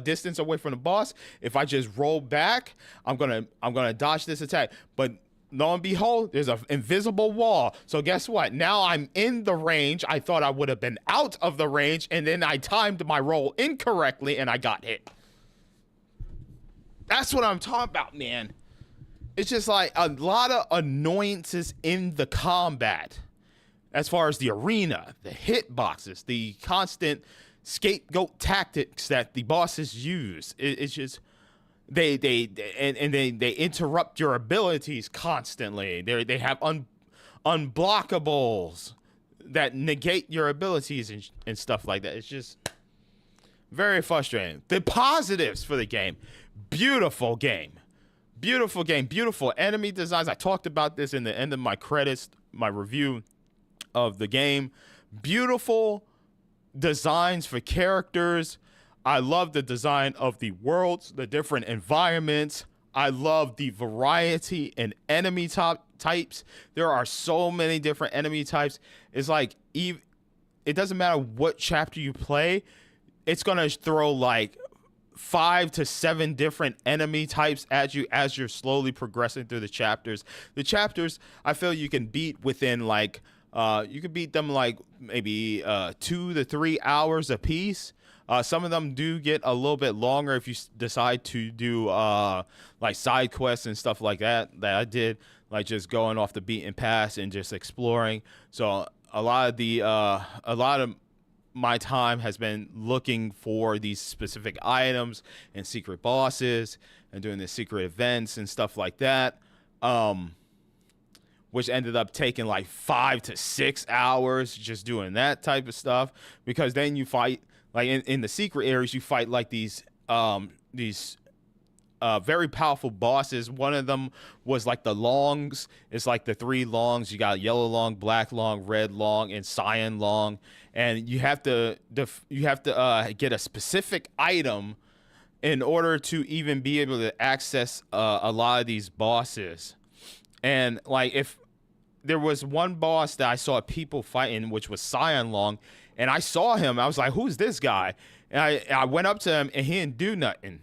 distance away from the boss. If I just roll back, I'm gonna dodge this attack. But lo and behold, there's an invisible wall. So guess what? Now I'm in the range. I thought I would have been out of the range, and then I timed my roll incorrectly, and I got hit. That's what I'm talking about, man. It's just like a lot of annoyances in the combat. As far as the arena, the hitboxes, the constant scapegoat tactics that the bosses use, it's just they interrupt your abilities constantly. They have unblockables that negate your abilities and stuff like that. It's just very frustrating. The positives for the game: beautiful game, beautiful enemy designs. I talked about this in the end of my credits, my review of the game. Beautiful designs for characters. I love the design of the worlds, the different environments. I love the variety in enemy types. There are so many different enemy types. It's like, it doesn't matter what chapter you play, it's gonna throw like 5 to 7 different enemy types at you as you're slowly progressing through the chapters. The chapters, I feel you can beat within like you could beat them like maybe 2 to 3 hours a piece. Some of them do get a little bit longer if you decide to do like side quests and stuff like that I did, like just going off the beaten path and just exploring. So a lot of my time has been looking for these specific items and secret bosses and doing the secret events and stuff like that. Which ended up taking like 5 to 6 hours just doing that type of stuff, because then you fight like in the secret areas, you fight like these very powerful bosses. One of them was like the longs. It's like the three longs. You got yellow long, black long, red long, and cyan long. And you have to get a specific item in order to even be able to access a lot of these bosses. And like if there was one boss that I saw people fighting, which was Cyan Long, and I saw him, I was like, who's this guy? And I went up to him and he didn't do nothing.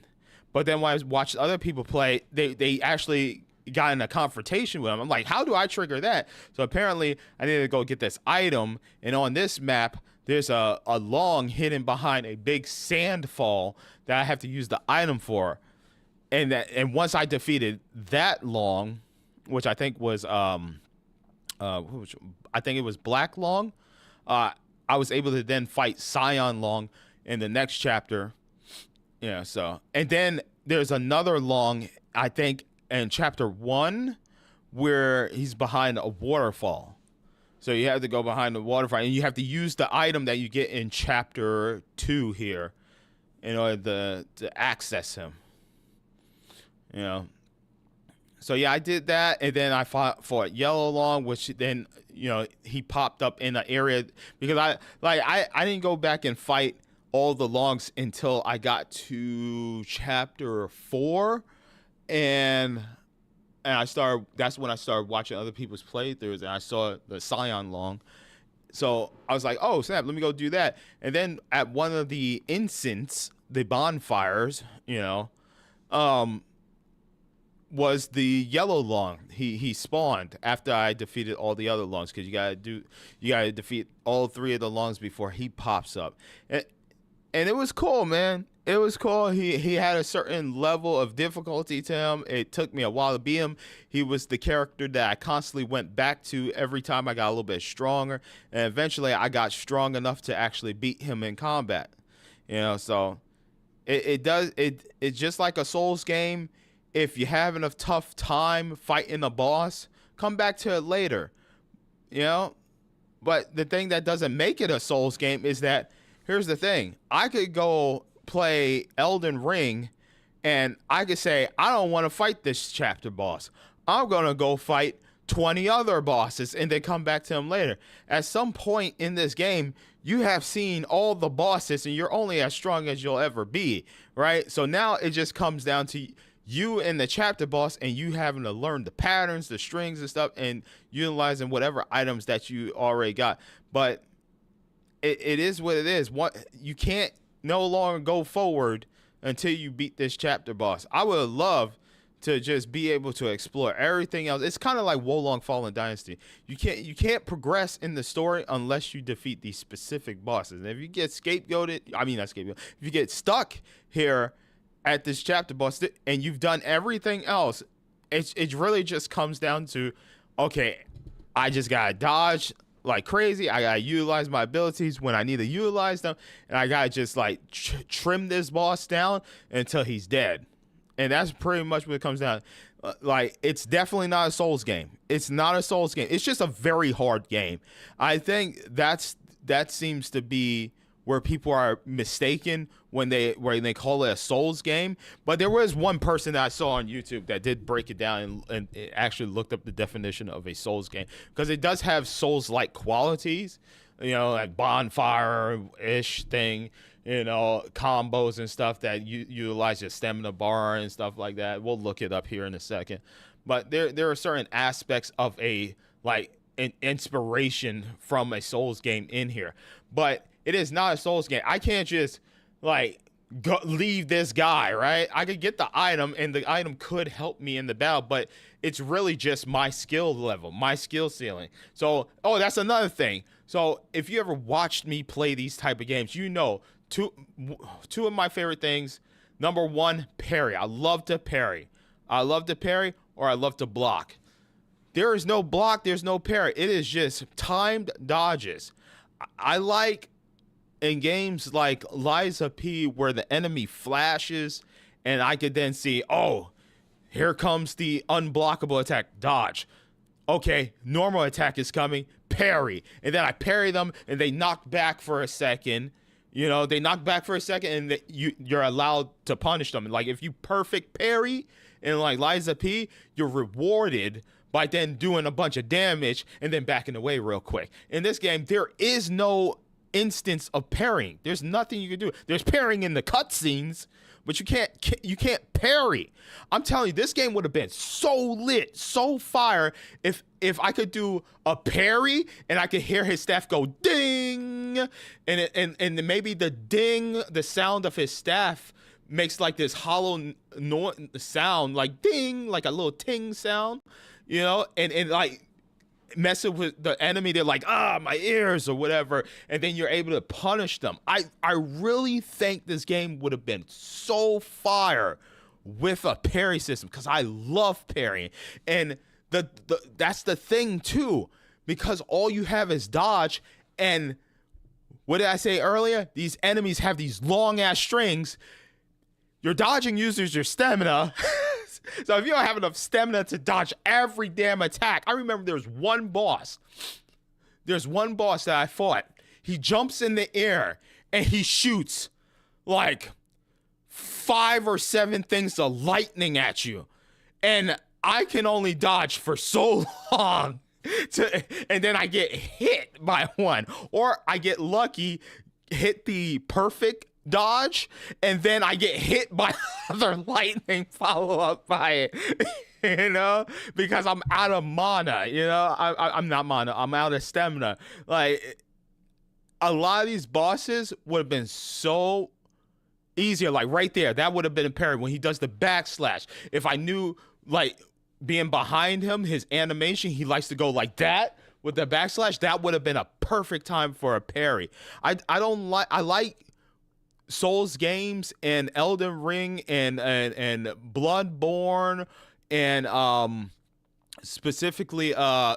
But then when I watched other people play, they actually got in a confrontation with him. I'm like, how do I trigger that? So apparently I need to go get this item. And on this map, there's a long hidden behind a big sand fall that I have to use the item for. And once I defeated that long, which I think was I think it was Black Long, I was able to then fight Cyan Long in the next chapter. Yeah, so and then there's another Long, I think, in chapter 1 where he's behind a waterfall. So you have to go behind the waterfall and you have to use the item that you get in chapter 2 here in order to access him. You know. So yeah, I did that, and then I fought Yellow Long, which then he popped up in an area because I didn't go back and fight all the longs until I got to chapter 4, and that's when I started watching other people's playthroughs, and I saw the Cyan Long. So I was like, oh snap, let me go do that. And then at one of the incense, the bonfires, was the Yellow Long. He spawned after I defeated all the other longs, because you gotta defeat all 3 of the longs before he pops up. And it was cool, man. It was cool. He had a certain level of difficulty to him. It took me a while to beat him. He was the character that I constantly went back to every time I got a little bit stronger. And eventually I got strong enough to actually beat him in combat. So it's just like a Souls game. If you have enough tough time fighting a boss, come back to it later. But the thing that doesn't make it a Souls game is that, here's the thing. I could go play Elden Ring and I could say, I don't want to fight this chapter boss. I'm going to go fight 20 other bosses and then come back to them later. At some point in this game, you have seen all the bosses and you're only as strong as you'll ever be, right? So now it just comes down to you and the chapter boss, and you having to learn the patterns, the strings and stuff, and utilizing whatever items that you already got. But it is what it is. You can't no longer go forward until you beat this chapter boss. I would love to just be able to explore everything else. It's kind of like Wukong Fallen Dynasty. You can't progress in the story unless you defeat these specific bosses. And if you get if you get stuck here at this chapter boss and you've done everything else, it really just comes down to, okay, I just gotta dodge like crazy. I gotta utilize my abilities when I need to utilize them, and I gotta just like trim this boss down until he's dead. And that's pretty much what it comes down. Like, it's definitely not a Souls game. It's not a Souls game. It's just a very hard game. I think that seems to be where people are mistaken when they call it a Souls game. But there was one person that I saw on YouTube that did break it down and it actually looked up the definition of a Souls game, because it does have Souls-like qualities, like bonfire-ish thing, combos and stuff that you utilize your stamina bar and stuff like that. We'll look it up here in a second. But there are certain aspects of an inspiration from a Souls game in here. But it is not a Souls game. I can't just leave this guy, right? I could get the item, and the item could help me in the battle, but it's really just my skill level, my skill ceiling. So, that's another thing. So if you ever watched me play these type of games, two of my favorite things. Number one, parry. I love to parry. Or I love to block. There is no block, there's no parry. It is just timed dodges. I like in games like Lies of P where the enemy flashes and I could then see, here comes the unblockable attack, dodge. Okay, normal attack is coming, parry. And then I parry them and they knock back for a second. You know, they knock back for a second, and you're allowed to punish them. Like, if you perfect parry in like Liza P, you're rewarded by then doing a bunch of damage and then backing away real quick. In this game, there is no instance of parrying. There's nothing you can do. There's parrying in the cutscenes, but you can't parry. I'm telling you, this game would have been so lit, so fire if I could do a parry and I could hear his staff go ding, and maybe the ding, the sound of his staff makes like this hollow sound, like ding, like a little ting sound, you know, and like messing with the enemy. They're like, my ears or whatever, and then you're able to punish them. I really think this game would have been so fire with a parry system, because I love parrying. And that's the thing too, because all you have is dodge. And what did I say earlier? These enemies have these long ass strings. Your dodging uses your stamina. So if you don't have enough stamina to dodge every damn attack, I remember there's one boss that I fought. He jumps in the air and he shoots like 5 or 7 things of lightning at you. And I can only dodge for so long and then I get hit by one, or I get lucky, hit the perfect dodge, and then I get hit by other lightning follow up by it, you know, because I'm out of mana, you know, I'm not mana, I'm out of stamina. Like, a lot of these bosses would have been so easier, like right there, that would have been a parry when he does the backslash. If I knew, like, being behind him, his animation, he likes to go like that with the backslash, that would have been a perfect time for a parry. I like Souls games and Elden Ring and Bloodborne and specifically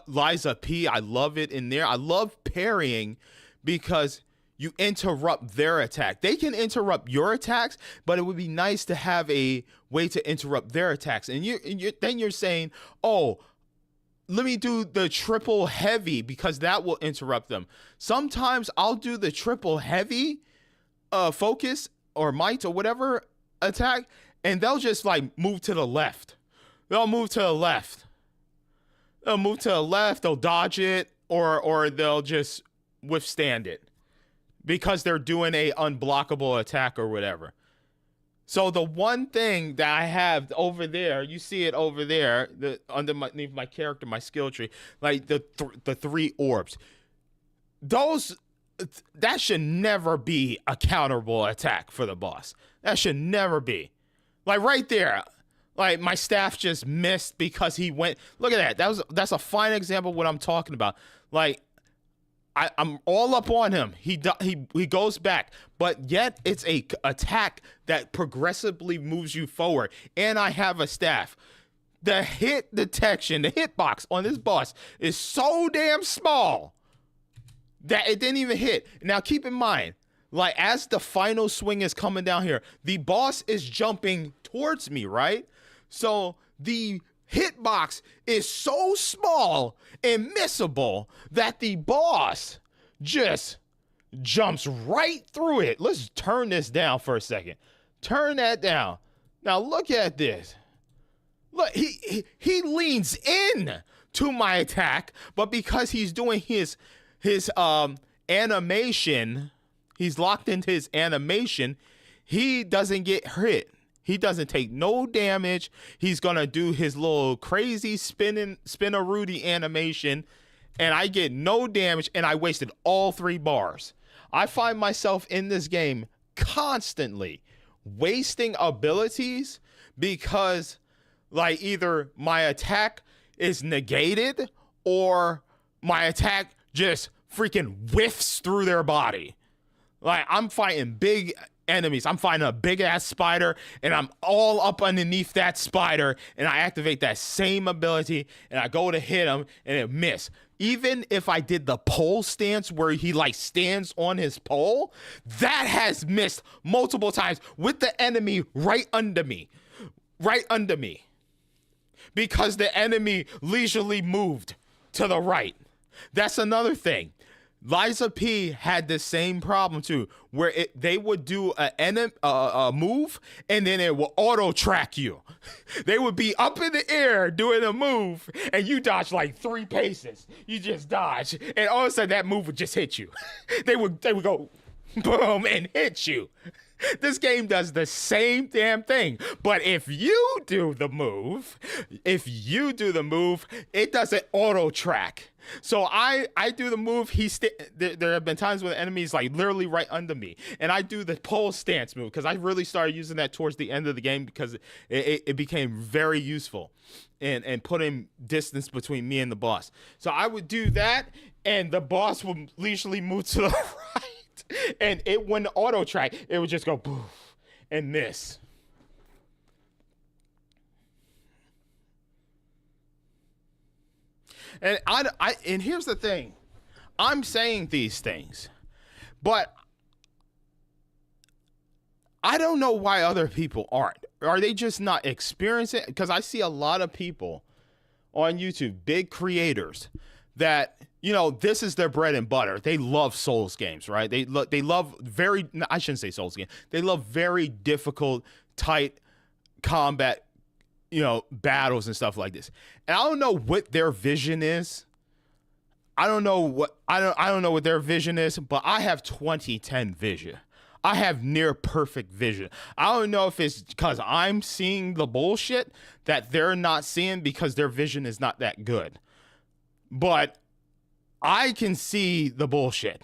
Liza P. I love it in there. I love parrying because you interrupt their attack. They can interrupt your attacks, but it would be nice to have a way to interrupt their attacks. And then you're saying, oh, let me do the triple heavy because that will interrupt them. Sometimes I'll do the triple heavy focus or might or whatever attack, and they'll just like move to the left. They'll move to the left. They'll dodge it, or they'll just withstand it because they're doing a unblockable attack or whatever. So the one thing that I have over there, you see it over there, underneath my character, my skill tree, like the 3 orbs. That should never be a counterable attack for the boss. That should never be. Like right there, like my staff just missed because he went. Look at that. That's a fine example of what I'm talking about. Like I'm all up on him. He goes back, but yet it's a attack that progressively moves you forward. And I have a staff. The hit detection, the hitbox on this boss is so damn small that it didn't even hit. Now keep in mind, like as the final swing is coming down here, the boss is jumping towards me, right? So the hitbox is so small and missable that the boss just jumps right through it. Let's turn this down for a second. Turn that down. Now look at this. Look, he leans in to my attack, but because he's doing his animation, he's locked into his animation, he doesn't get hit. He doesn't take no damage. He's gonna do his little crazy spin-a-Rudy animation, and I get no damage, and I wasted all 3 bars. I find myself in this game constantly wasting abilities because, like, either my attack is negated or my attack just freaking whiffs through their body. Like, I'm fighting big enemies. I'm fighting a big ass spider, and I'm all up underneath that spider, and I activate that same ability, and I go to hit him, and it miss. Even if I did the pole stance where he like stands on his pole, that has missed multiple times with the enemy right under me, because the enemy leisurely moved to the right. That's another thing. Liza P had the same problem too, where they would do a move and then it will auto track you. They would be up in the air doing a move and you dodge like 3 paces. You just dodge, and all of a sudden that move would just hit you. They would go boom and hit you. This game does the same damn thing, but if you do the move, it doesn't auto track. So I do the move. There have been times when the enemy's like literally right under me, and I do the pole stance move because I really started using that towards the end of the game because it became very useful and putting distance between me and the boss. So I would do that, and the boss would leisurely move to the right. And it wouldn't auto track. It would just go poof and miss. And and here's the thing. I'm saying these things, but I don't know why other people aren't. Are they just not experiencing it? Because I see a lot of people on YouTube, big creators, that, you know, this is their bread and butter. They love Souls games, right? They love I shouldn't say Souls games. They love very difficult, tight combat, you know, battles and stuff like this. And I don't know what their vision is. I don't know what their vision is, but I have 2010 vision. I have near perfect vision. I don't know if it's because I'm seeing the bullshit that they're not seeing because their vision is not that good. But I can see the bullshit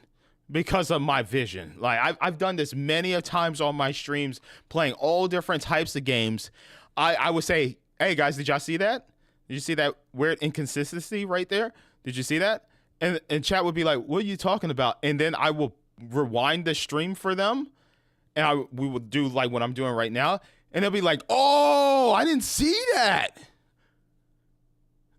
because of my vision. Like I've done this many a times on my streams, playing all different types of games. I would say, hey guys, did y'all see that? Did you see that weird inconsistency right there? Did you see that? And chat would be like, what are you talking about? And then I will rewind the stream for them, and we would do like what I'm doing right now, and they'll be like, oh, I didn't see that.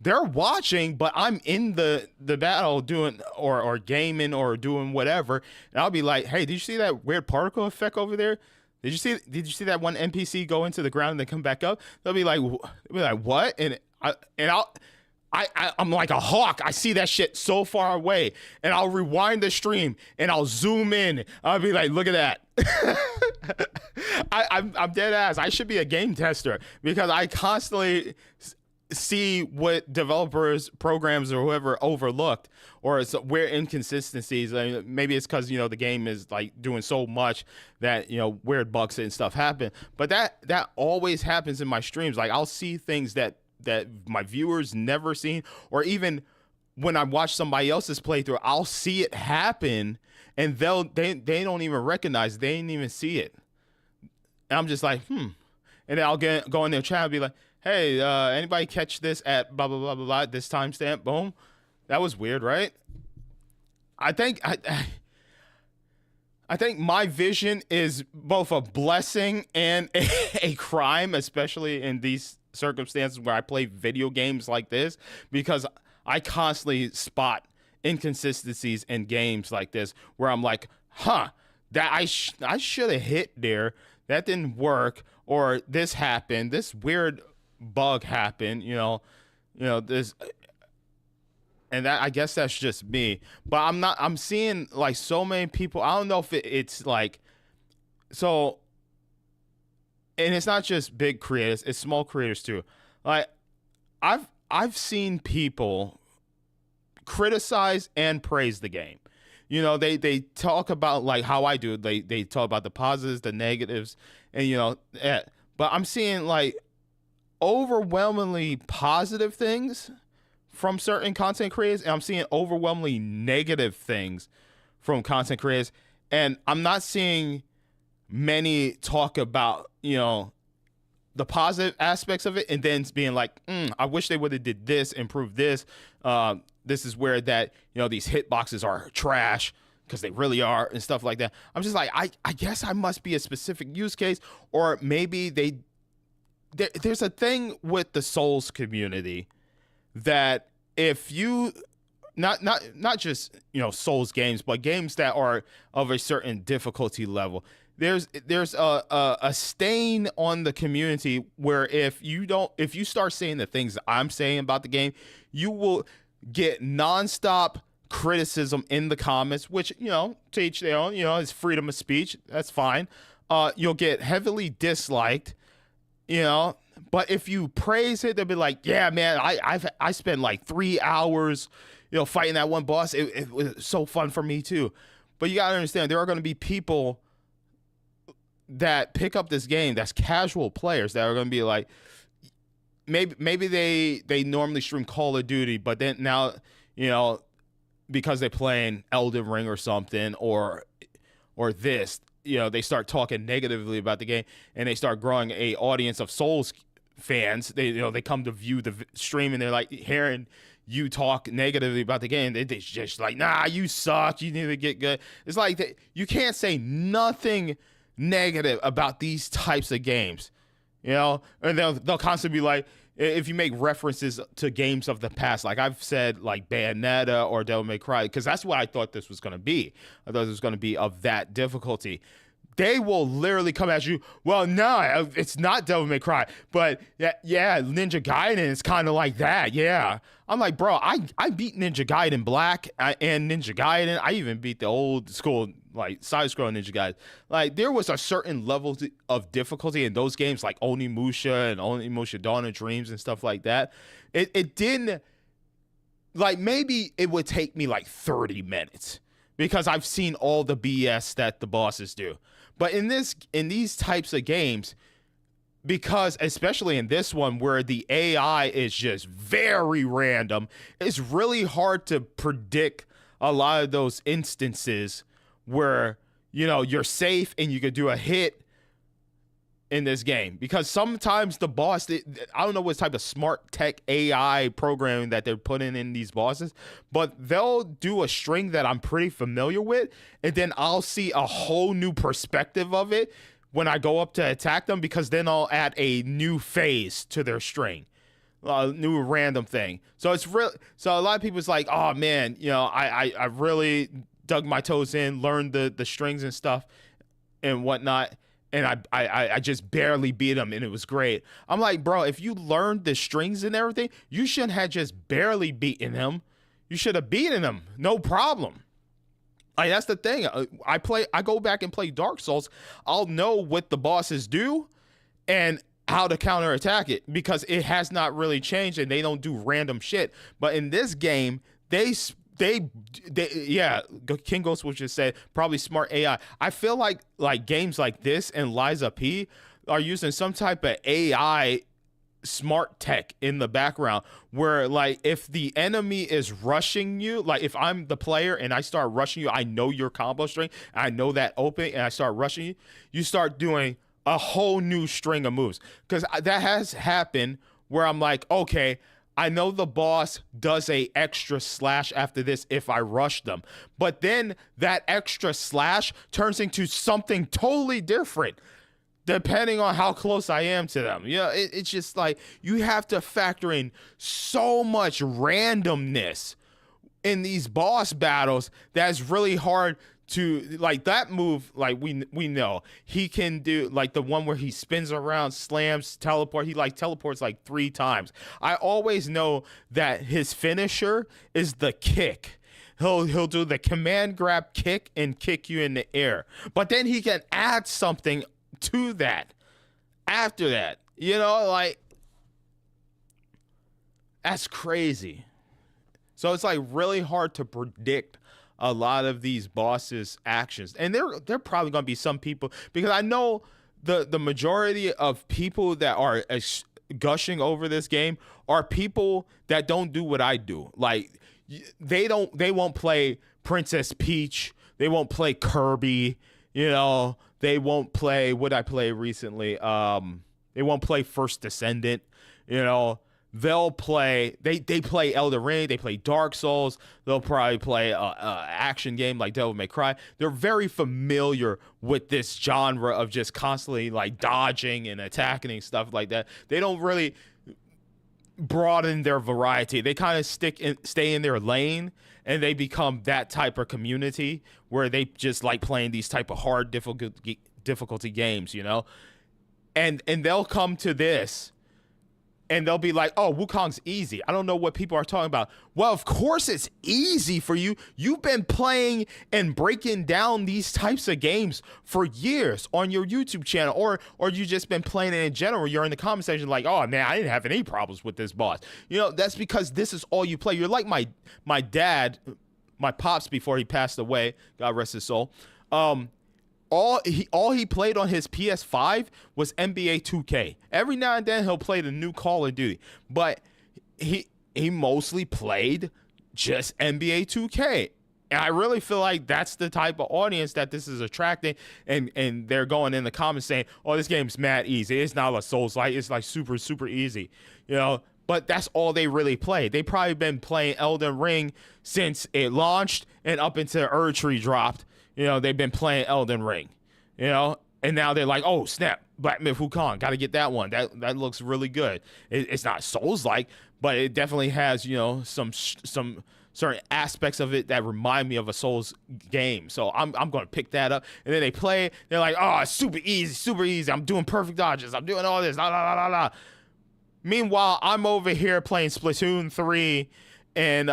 They're watching, but I'm in the battle doing or gaming or doing whatever, and I'll be like, "Hey, did you see that weird particle effect over there? Did you see that one NPC go into the ground and then come back up?" They'll be like, "What?" And I'm like a hawk. I see that shit so far away, and I'll rewind the stream and I'll zoom in. I'll be like, "Look at that." I'm dead ass. I should be a game tester because I constantly see what developers, programs, or whoever overlooked, or it's where inconsistencies. I mean, maybe it's because, you know, the game is like doing so much that, you know, weird bugs and stuff happen. But that always happens in my streams. Like I'll see things that my viewers never seen, or even when I watch somebody else's playthrough, I'll see it happen, and they don't even recognize, they didn't even see it. And I'm just like, and then I'll go in their chat and be like, hey, anybody catch this at blah, blah, blah, blah, blah, this timestamp? Boom. That was weird, right? I think my vision is both a blessing and a crime, especially in these circumstances where I play video games like this, because I constantly spot inconsistencies in games like this where I'm like, that I should have hit there. That didn't work. Or this happened. This weird bug happened, you know this, and that, I guess that's just me. But I'm seeing like so many people. I don't know if it's like, so, and it's not just big creators, it's small creators too. Like I've seen people criticize and praise the game. You know, they talk about like how I do. They talk about the positives, the negatives, and but I'm seeing like overwhelmingly positive things from certain content creators, and I'm seeing overwhelmingly negative things from content creators, and I'm not seeing many talk about, you know, the positive aspects of it, and then being like, I wish they would have did this, improved this. This is where that, you know, these hitboxes are trash, because they really are, and stuff like that. I'm just like, I guess I must be a specific use case, or maybe there's a thing with the Souls community that if you not just, you know, Souls games, but games that are of a certain difficulty level, there's a stain on the community where if you start saying the things that I'm saying about the game, you will get nonstop criticism in the comments, which, to each their own, it's freedom of speech. That's fine. You'll get heavily disliked, but if you praise it, they'll be like, yeah, man, I spent like 3 hours, fighting that one boss. It was so fun for me too. But you gotta understand, there are going to be people that pick up this game that's casual players that are going to be like, maybe they normally stream Call of Duty, but then now, because they're playing Elden Ring or something, or this, they start talking negatively about the game, and they start growing a audience of Souls fans. They come to view the stream, and they're like hearing you talk negatively about the game. They just like, nah, you suck. You need to get good. It's like you can't say nothing negative about these types of games, and they'll constantly be like, if you make references to games of the past, like I've said, like Bayonetta or Devil May Cry, because that's what I thought this was going to be. I thought it was going to be of that difficulty. They will literally come at you, well, no, it's not Devil May Cry, but yeah, Ninja Gaiden is kind of like that, yeah. I'm like, bro, I beat Ninja Gaiden Black and Ninja Gaiden. I even beat the old school, like, side-scrolling Ninja Gaiden. Like, there was a certain level of difficulty in those games, like Onimusha and Onimusha Dawn of Dreams and stuff like that. It didn't, like, maybe it would take me like 30 minutes because I've seen all the BS that the bosses do. But in these types of games, because especially in this one where the AI is just very random, it's really hard to predict a lot of those instances where, you're safe and you could do a hit in this game. Because sometimes the boss, I don't know what type of smart tech AI programming that they're putting in these bosses, but they'll do a string that I'm pretty familiar with, and then I'll see a whole new perspective of it when I go up to attack them, because then I'll add a new phase to their string, a new random thing. So it's real. So a lot of people's like, oh man, I really dug my toes in, learned the strings and stuff and whatnot, and I just barely beat him, and it was great. I'm like, bro, if you learned the strings and everything, you shouldn't have just barely beaten him. You should have beaten him, no problem. Like, that's the thing. I go back and play Dark Souls. I'll know what the bosses do and how to counterattack it, because it has not really changed and they don't do random shit. But in this game, they King Ghost was just said, probably smart AI. I feel like games like this and Liza P are using some type of AI smart tech in the background, where, like, if the enemy is rushing you, like if I'm the player and I start rushing you, I know your combo string, I know that open, and I start rushing you, you start doing a whole new string of moves. Because that has happened where I'm like, okay, I know the boss does a extra slash after this if I rush them, but then that extra slash turns into something totally different depending on how close I am to them. It's just like, you have to factor in so much randomness in these boss battles that's really hard to, like, that move, like, we know he can do, like, the one where he spins around, slams, teleport. He teleports like 3 times. I always know that his finisher is the kick. He'll do the command grab kick and kick you in the air, but then he can add something to that after that. Like, that's crazy. So it's like really hard to predict a lot of these bosses' actions, and they're probably gonna be some people, because I know the majority of people that are gushing over this game are people that don't do what I do. Like, they won't play Princess Peach, they won't play Kirby, they won't play what I played recently. They won't play First Descendant, They'll play, they play Elden Ring, they play Dark Souls, they'll probably play a action game like Devil May Cry. They're very familiar with this genre of just constantly, like, dodging and attacking and stuff like that. They don't really broaden their variety. They kind of stay in their lane, and they become that type of community where they just like playing these type of hard difficulty games, And they'll come to this, and they'll be like, oh, Wukong's easy. I don't know what people are talking about. Well, of course it's easy for you. You've been playing and breaking down these types of games for years on your YouTube channel, or you just been playing it in general. You're in the comment section like, oh man, I didn't have any problems with this boss. You know, that's because this is all you play. You're like my dad, my pops before he passed away, God rest his soul. All he played on his PS5 was NBA 2K. Every now and then he'll play the new Call of Duty, but he mostly played just NBA 2K. And I really feel like that's the type of audience that this is attracting, and they're going in the comments saying, oh, this game's mad easy. It's not like Souls-like. It's like super, super easy, you know? But that's all they really play. They probably been playing Elden Ring since it launched and up until Erdtree dropped. You know, they've been playing Elden Ring, you know, and now they're like, oh, snap, Black Myth Wukong, got to get that one. That looks really good. It's not Souls-like, but it definitely has, you know, some certain aspects of it that remind me of a Souls game. So I'm going to pick that up. And then they play it. They're like, oh, it's super easy, super easy. I'm doing perfect dodges. I'm doing all this, la, la, la, la, la. Meanwhile, I'm over here playing Splatoon 3 and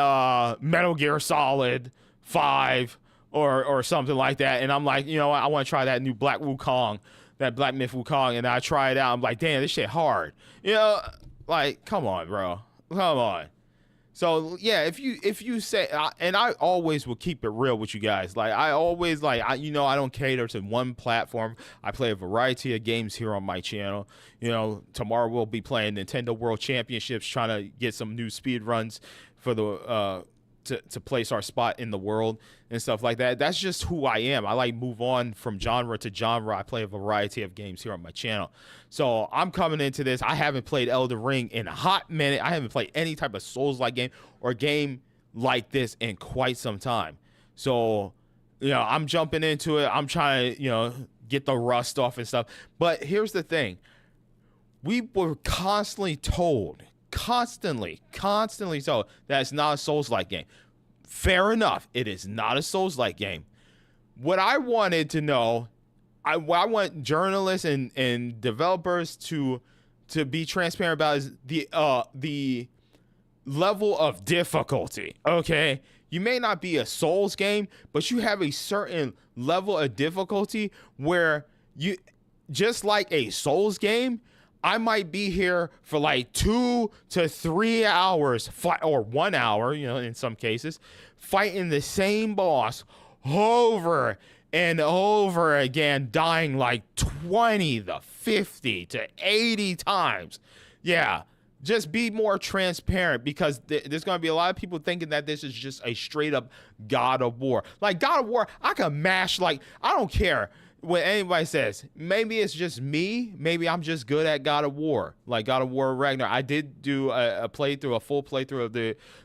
Metal Gear Solid 5 or something like that, and I'm like, you know what, I want to try that new Black Myth Wukong, and I try it out. I'm like, damn, this shit hard. You know, like, come on, bro, come on. So yeah, if you say, and I always will keep it real with you guys. Like I always I don't cater to one platform. I play a variety of games here on my channel. You know, tomorrow we'll be playing Nintendo World Championships, trying to get some new speed runs for the to place our spot in the world and stuff like that. That's just who I am. I like move on from genre to genre. I play a variety of games here on my channel. So I'm coming into this. I haven't played Elden Ring in a hot minute. I haven't played any type of Souls-like game or game like this in quite some time. So, you know, I'm jumping into it. I'm trying to, you know, get the rust off and stuff. But here's the thing. We were constantly told that it's not a Souls-like game. Fair enough, it is not a Souls-like game. What I wanted to know, I want journalists and developers to be transparent about is the level of difficulty. Okay, you may not be a Souls game, but you have a certain level of difficulty where you, just like a Souls game, I might be here for like 2 to 3 hours, or 1 hour, you know, in some cases, fighting the same boss over and over again, dying like 20 to 50 to 80 times. Yeah, just be more transparent, because there's going to be a lot of people thinking that this is just a straight up God of War. Like God of War, I can mash, like, I don't care when anybody says, maybe it's just me, maybe I'm just good at God of War, like God of War Ragnarok. I did do a full playthrough of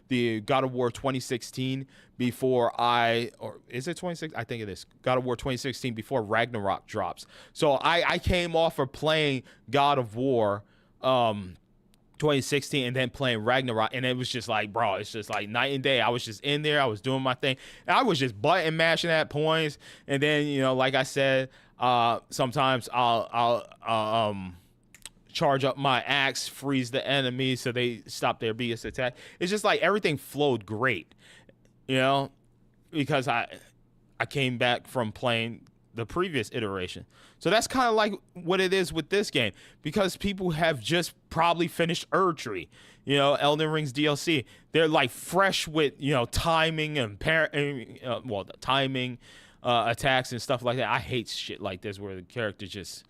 the God of War 2016 before or is it 2016? I think it is God of War 2016 before Ragnarok drops. So I came off of playing God of War 2016 and then playing Ragnarok, and it was just like, bro, it's just like night and day. I was just in there, I was doing my thing, and I was just button mashing at points, and then, you know, like I said, sometimes I'll charge up my axe, freeze the enemy so they stop their BS attack. It's just like everything flowed great, you know, because I came back from playing the previous iteration. So that's kind of like what it is with this game, because people have just probably finished Erdtree, you know, Elden Ring's DLC. They're like fresh with, you know, timing and the timing, attacks and stuff like that. I hate shit like this where the character just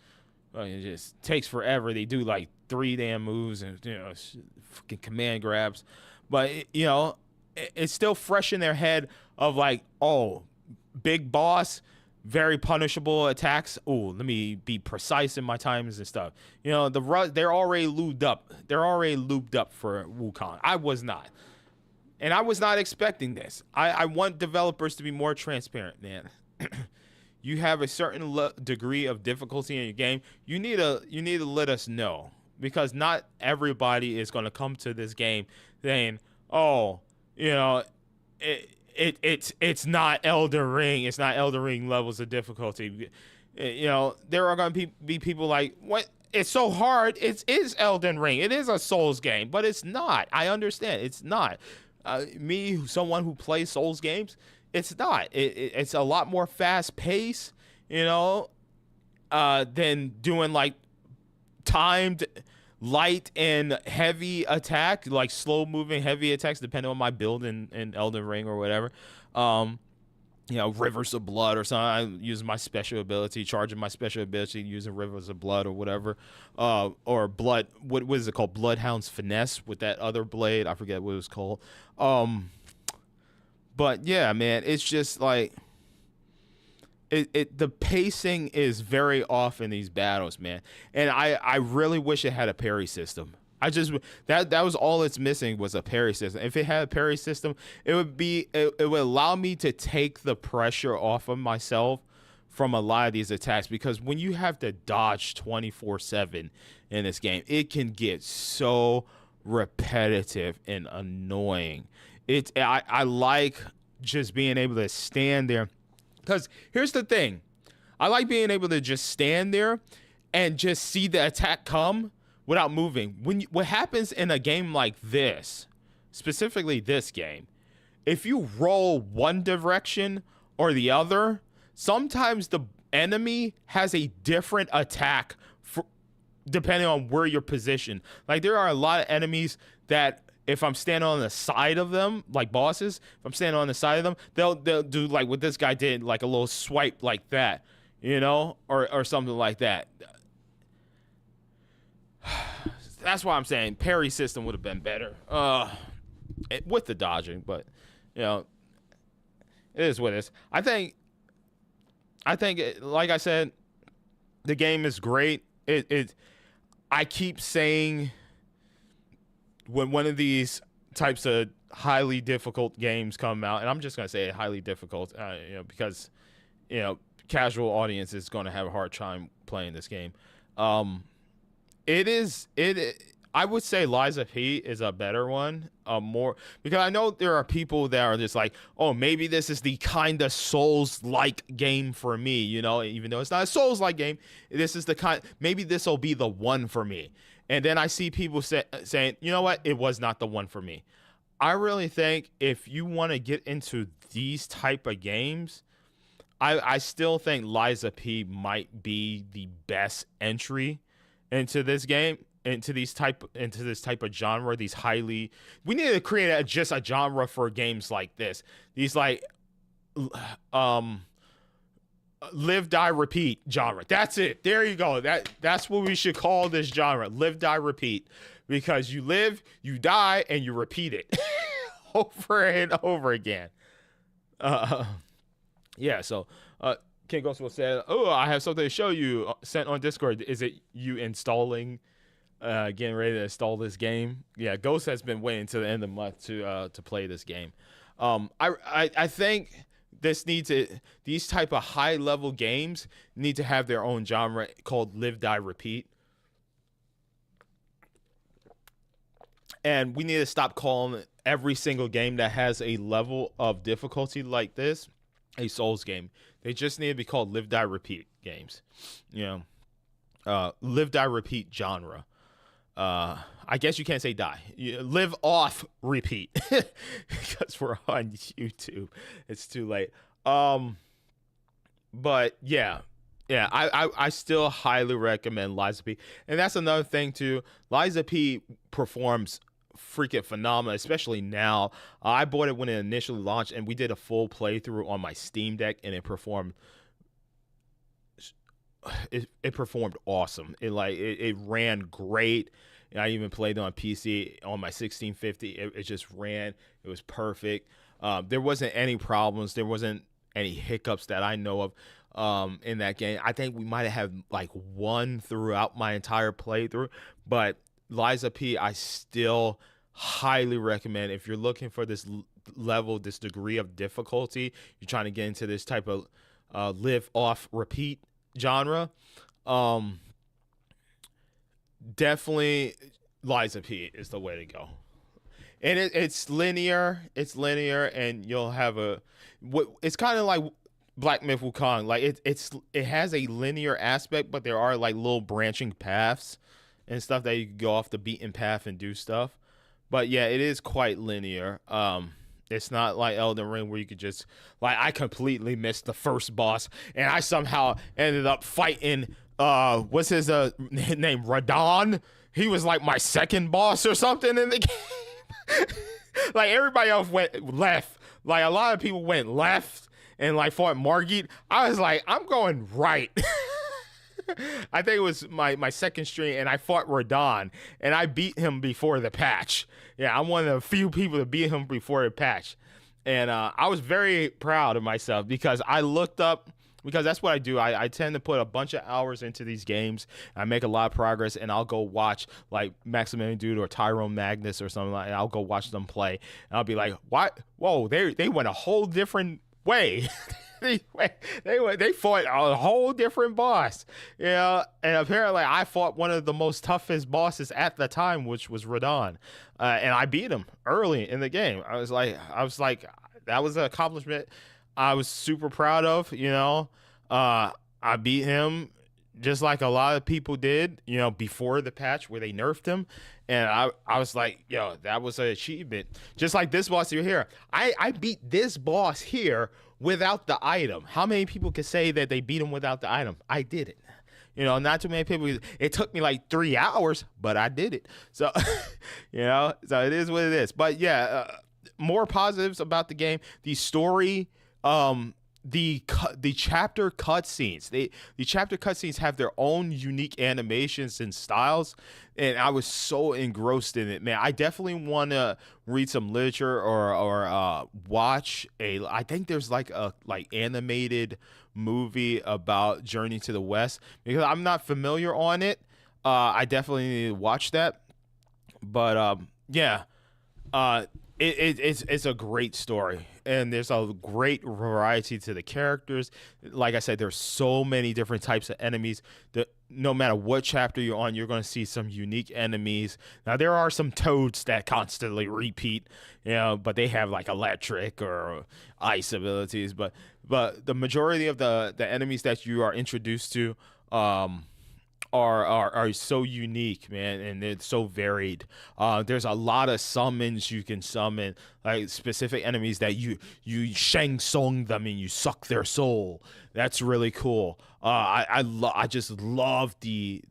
takes forever. They do like 3 damn moves and, you know, fucking command grabs, but you know, it's still fresh in their head of like, oh, big boss, very punishable attacks. Oh, let me be precise in my times and stuff. You know, they're already lubed up. They're already lubed up for Wukong. I was not. And I was not expecting this. I want developers to be more transparent, man. You have a certain degree of difficulty in your game. You need to let us know, because not everybody is going to come to this game saying, oh, you know, it's not Elden Ring. It's not Elden Ring levels of difficulty. You know, there are going to be people like, what? it's so hard. It is Elden Ring. It is a Souls game, but it's not. I understand. It's not. Me, someone who plays Souls games, it's not. It's a lot more fast paced, you know, than doing like timed light and heavy attack, like slow moving heavy attacks, depending on my build in Elden Ring or whatever. You know, Rivers of Blood or something. I use my special ability, charging my special ability using Rivers of Blood or whatever. Or Blood, what is it called? Bloodhound's Finesse with that other blade. I forget what it was called. But yeah, man, it's just like the pacing is very off in these battles, man. And I really wish it had a parry system. That was all it's missing was a parry system. If it had a parry system, it would allow me to take the pressure off of myself from a lot of these attacks, because when you have to dodge 24/7 in this game, it can get so repetitive and annoying. I like just being able to stand there, because here's the thing. I like being able to just stand there and just see the attack come without moving. What happens in a game like this, specifically this game, if you roll one direction or the other, sometimes the enemy has a different attack depending on where you're positioned. Like, there are a lot of enemies that if I'm standing on the side of them, like bosses, if I'm standing on the side of them, they'll do like what this guy did, like a little swipe like that, you know, or something like that. That's why I'm saying parry system would have been better with the dodging, but you know, it is what it is. I think, like I said, the game is great. I keep saying when one of these types of highly difficult games come out, and I'm just gonna say highly difficult, you know, because you know casual audience is gonna have a hard time playing this game. I would say Lies of P is a better one, more, because I know there are people that are just like, oh, maybe this is the kind of Souls-like game for me, you know, even though it's not a Souls-like game, this is the kind, maybe this will be the one for me. And then I see people saying, you know what, it was not the one for me. I really think if you want to get into these type of games, I still think Lies of P might be the best entry into this game, into this type of genre. We need to create just a genre for games like this. These like live, die, repeat genre. That's it. There you go. That's what we should call this genre. Live, die, repeat. Because you live, you die, and you repeat it over and over again. Yeah, so King Ghost will say, oh, I have something to show you, sent on Discord. Is it you installing, getting ready to install this game? Yeah, Ghost has been waiting to the end of the month to play this game. I think these type of high level games need to have their own genre called Live, Die, Repeat. And we need to stop calling every single game that has a level of difficulty like this a Souls game. They just need to be called Live, Die, Repeat games. You know, Live, Die, Repeat genre. I guess you can't say die. Live off, repeat, because we're on YouTube. It's too late. But yeah, I still highly recommend Lies of P. And that's another thing too. Lies of P performs freaking phenomenal, especially now. I bought it when it initially launched, and we did a full playthrough on my Steam Deck, and it performed awesome. It ran great. And I even played it on PC on my 1650. It just ran. It was perfect. There wasn't any problems. There wasn't any hiccups that I know of in that game. I think we might have had like one throughout my entire playthrough, but Lies of P, I still highly recommend if you're looking for this level, this degree of difficulty. You're trying to get into this type of live off repeat genre. Definitely Lies of P is the way to go. And it's linear, and you'll have it's kind of like Black Myth Wukong, like it has a linear aspect, but there are like little branching paths and stuff that you can go off the beaten path and do stuff. But yeah, it is quite linear. It's not like Elden Ring where you could just like I completely missed the first boss and I somehow ended up fighting what's his name, Radon. He was like my second boss or something in the game. Like everybody else went left. Like a lot of people went left and like fought Margit. I was like, I'm going right. I think it was my second stream, and I fought Radon, and I beat him before the patch. Yeah, I'm one of the few people to beat him before the patch. And I was very proud of myself because I looked up, because that's what I do. I tend to put a bunch of hours into these games. I make a lot of progress, and I'll go watch like Maximilian Dude or Tyrone Magnus or something like that. I'll go watch them play, and I'll be like, what? Whoa, they went a whole different way. They fought a whole different boss, you know, and apparently I fought one of the most toughest bosses at the time, which was Radon, and I beat him early in the game. I was like, that was an accomplishment I was super proud of, you know. I beat him just like a lot of people did, you know, before the patch where they nerfed him. And I was like, yo, that was an achievement. Just like this boss here. I beat this boss here without the item. How many people can say that they beat him without the item? I did it. You know, not too many people. It took me like 3 hours, but I did it. So, you know, so it is what it is. But yeah, more positives about the game. The story, the chapter cutscenes. The chapter cutscenes have their own unique animations and styles, and I was so engrossed in it, man. I definitely want to read some literature or watch I think there's like a animated movie about Journey to the West, because I'm not familiar on it. I definitely need to watch that. But yeah. It's a great story, and there's a great variety to the characters. Like I said, there's so many different types of enemies that no matter what chapter you're on, you're going to see some unique enemies. Now, there are some toads that constantly repeat, you know, but they have like electric or ice abilities. But the majority of the enemies that you are introduced to, are so unique, man, and they're so varied. There's a lot of summons you can summon, like specific enemies that you Shang Tsung them and you suck their soul. That's really cool. I just love the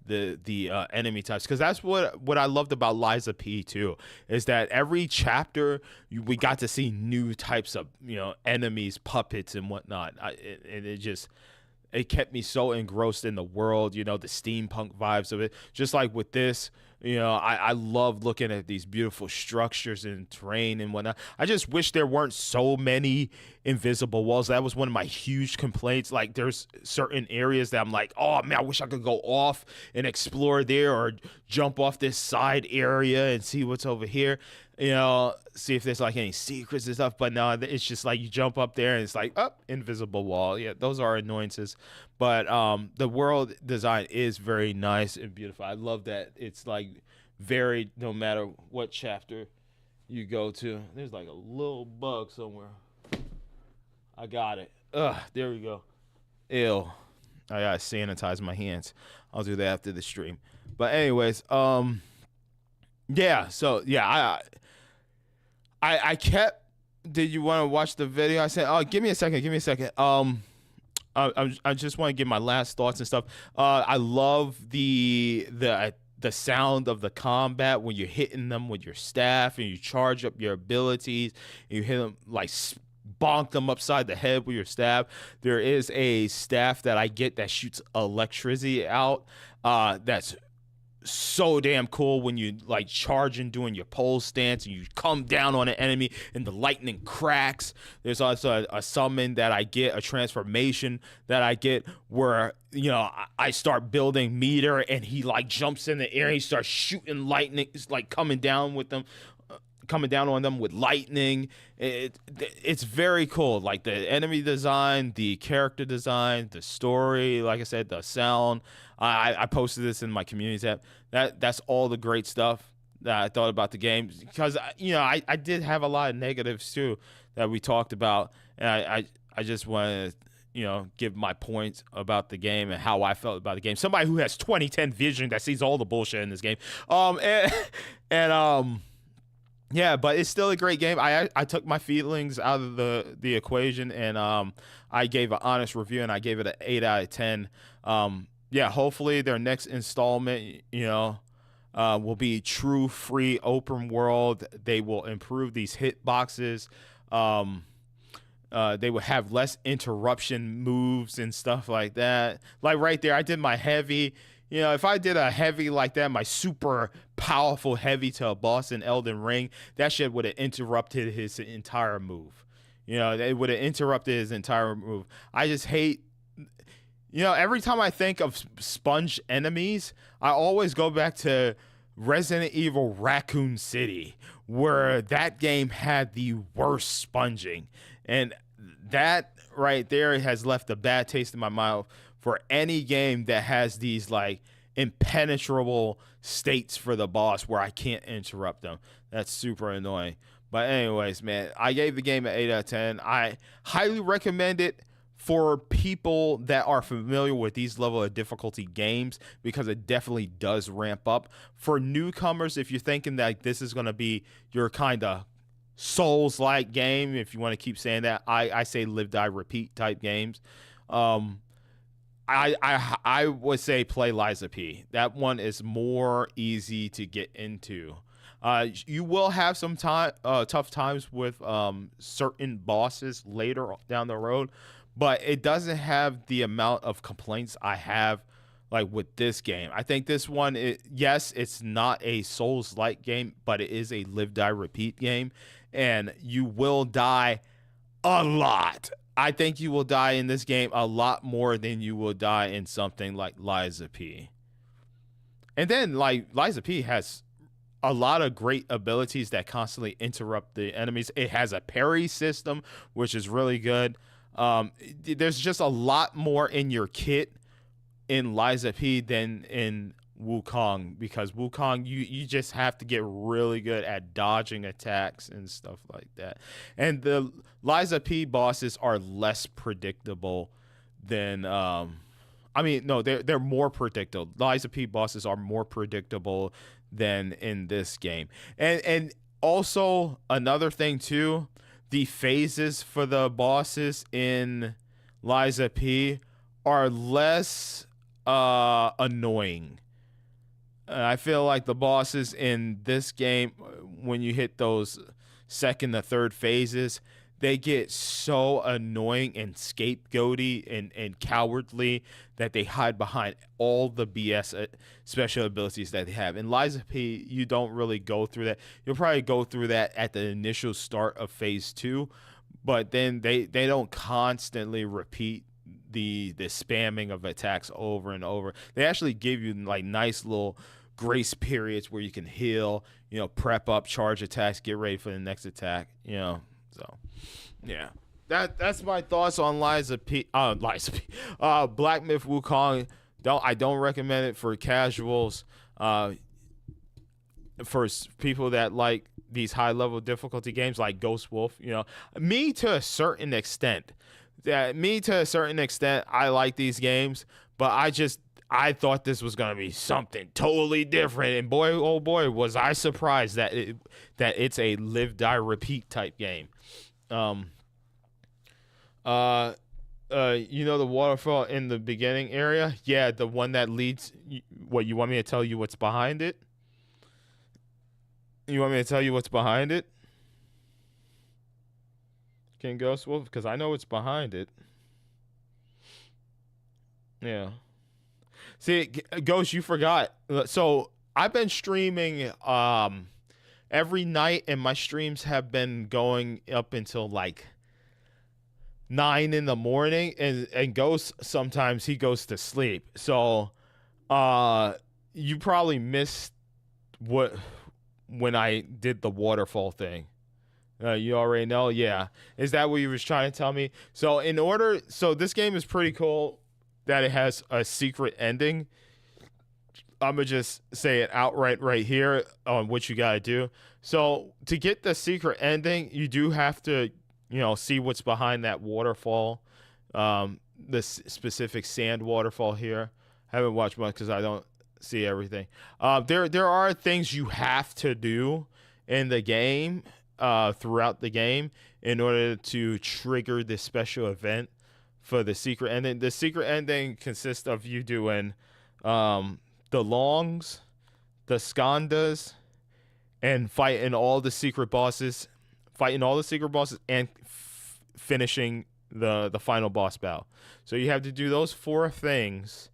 enemy types, because that's what I loved about Liza P too, is that every chapter we got to see new types of, you know, enemies, puppets and whatnot. It kept me so engrossed in the world, you know, the steampunk vibes of it. Just like with this, you know, I love looking at these beautiful structures and terrain and whatnot. I just wish there weren't so many invisible walls. That was one of my huge complaints. Like, there's certain areas that I'm like, oh man, I wish I could go off and explore there, or jump off this side area and see what's over here. You know, see if there's like any secrets and stuff. But no, it's just like you jump up there and it's like, invisible wall. Yeah, those are annoyances. But the world design is very nice and beautiful. I love that it's like varied no matter what chapter you go to. There's like a little bug somewhere. I got it. There we go. Ew. I gotta sanitize my hands. I'll do that after the stream. But anyways, yeah. So yeah, I kept. Did you want to watch the video? I said, oh, give me a second. I just want to give my last thoughts and stuff. I love the sound of the combat when you're hitting them with your staff and you charge up your abilities. And you hit them like bonk them upside the head with your staff. There is a staff that I get that shoots electricity out. That's so damn cool when you like charge and doing your pole stance and you come down on an enemy and the lightning cracks. There's also a summon that I get, a transformation that I get where, you know, I start building meter and he like jumps in the air and he starts shooting lightning. It's like coming down on them with lightning. It's very cool. Like the enemy design, the character design, the story, like I said, the sound. I posted this in my community tab. That's all the great stuff that I thought about the game, because you know I did have a lot of negatives too that we talked about, and I just wanted to, give my points about the game and how I felt about the game. Somebody who has 2010 vision that sees all the bullshit in this game. Yeah, but it's still a great game. I took my feelings out of the equation, and I gave an honest review, and I gave it an 8 out of 10. Yeah, hopefully their next installment, will be true free open world. They will improve these hitboxes. They will have less interruption moves and stuff like that. Like right there, I did my heavy. If I did a heavy like that, my super powerful heavy to a boss in Elden Ring, that shit would have interrupted his entire move. It would have interrupted his entire move. I just hate, every time I think of sponge enemies, I always go back to Resident Evil Raccoon City, where that game had the worst sponging. And that right there has left a bad taste in my mouth for any game that has these like impenetrable states for the boss where I can't interrupt them. That's super annoying. But anyways, man, I gave the game an 8 out of 10. I highly recommend it for people that are familiar with these level of difficulty games, because it definitely does ramp up. For newcomers, if you're thinking that this is going to be your kind of Souls-like game, if you want to keep saying that, I say live, die, repeat type games. I would say play Liza P. That one is more easy to get into. You will have some tough times with certain bosses later down the road, but it doesn't have the amount of complaints I have like with this game. I think this one, yes, it's not a Souls-like game, but it is a live, die, repeat game, and you will die a lot. I think you will die in this game a lot more than you will die in something like Liza P. And then, like, Liza P has a lot of great abilities that constantly interrupt the enemies. It has a parry system, which is really good. There's just a lot more in your kit in Liza P than in Wukong, because Wukong, you just have to get really good at dodging attacks and stuff like that. And the Liza P bosses are less predictable than they're more predictable. Liza P bosses are more predictable than in this game. And also another thing too, the phases for the bosses in Liza P are less annoying. I feel like the bosses in this game, when you hit those second or third phases, they get so annoying and scapegoaty and cowardly that they hide behind all the BS special abilities that they have. In Liza P, you don't really go through that. You'll probably go through that at the initial start of phase 2, but then they don't constantly repeat the spamming of attacks over and over. They actually give you like nice little grace periods where you can heal, prep up, charge attacks, get ready for the next attack, So yeah. That's my thoughts on Liza P. Black Myth Wukong. I don't recommend it for casuals. For people that like these high level difficulty games like Ghost Wolf, me to a certain extent. I like these games, but I thought this was gonna be something totally different, and boy, oh boy, was I surprised that it's a live, die, repeat type game. The waterfall in the beginning area, yeah, the one that leads. What, you want me to tell you what's behind it? You want me to tell you what's behind it? King Ghost Wolf, because I know what's behind it. Yeah. See, Ghost, you forgot. So I've been streaming every night, and my streams have been going up until like 9 in the morning. And Ghost, sometimes he goes to sleep. So you probably missed when I did the waterfall thing. You already know? Yeah. Is that what you was trying to tell me? So this game is pretty cool that it has a secret ending. I'm going to just say it outright right here on what you got to do. So to get the secret ending, you do have to, see what's behind that waterfall. the specific sand waterfall here. I haven't watched much because I don't see everything. There are things you have to do in the game, throughout the game, in order to trigger this special event for the secret ending. The secret ending consists of you doing the longs, the skandas, and fighting all the secret bosses, and finishing the final boss battle. So you have to do those 4 things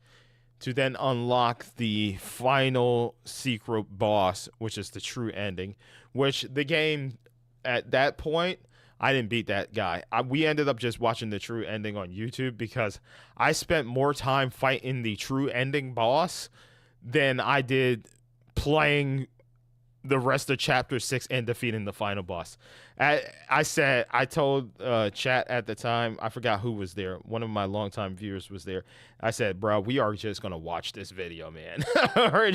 to then unlock the final secret boss, which is the true ending, which the game at that point, I didn't beat that guy. We ended up just watching the true ending on YouTube because I spent more time fighting the true ending boss than I did playing the rest of chapter 6 and defeating the final boss. I told chat at the time, I forgot who was there. One of my longtime viewers was there. I said, bro, we are just going to watch this video, man. we're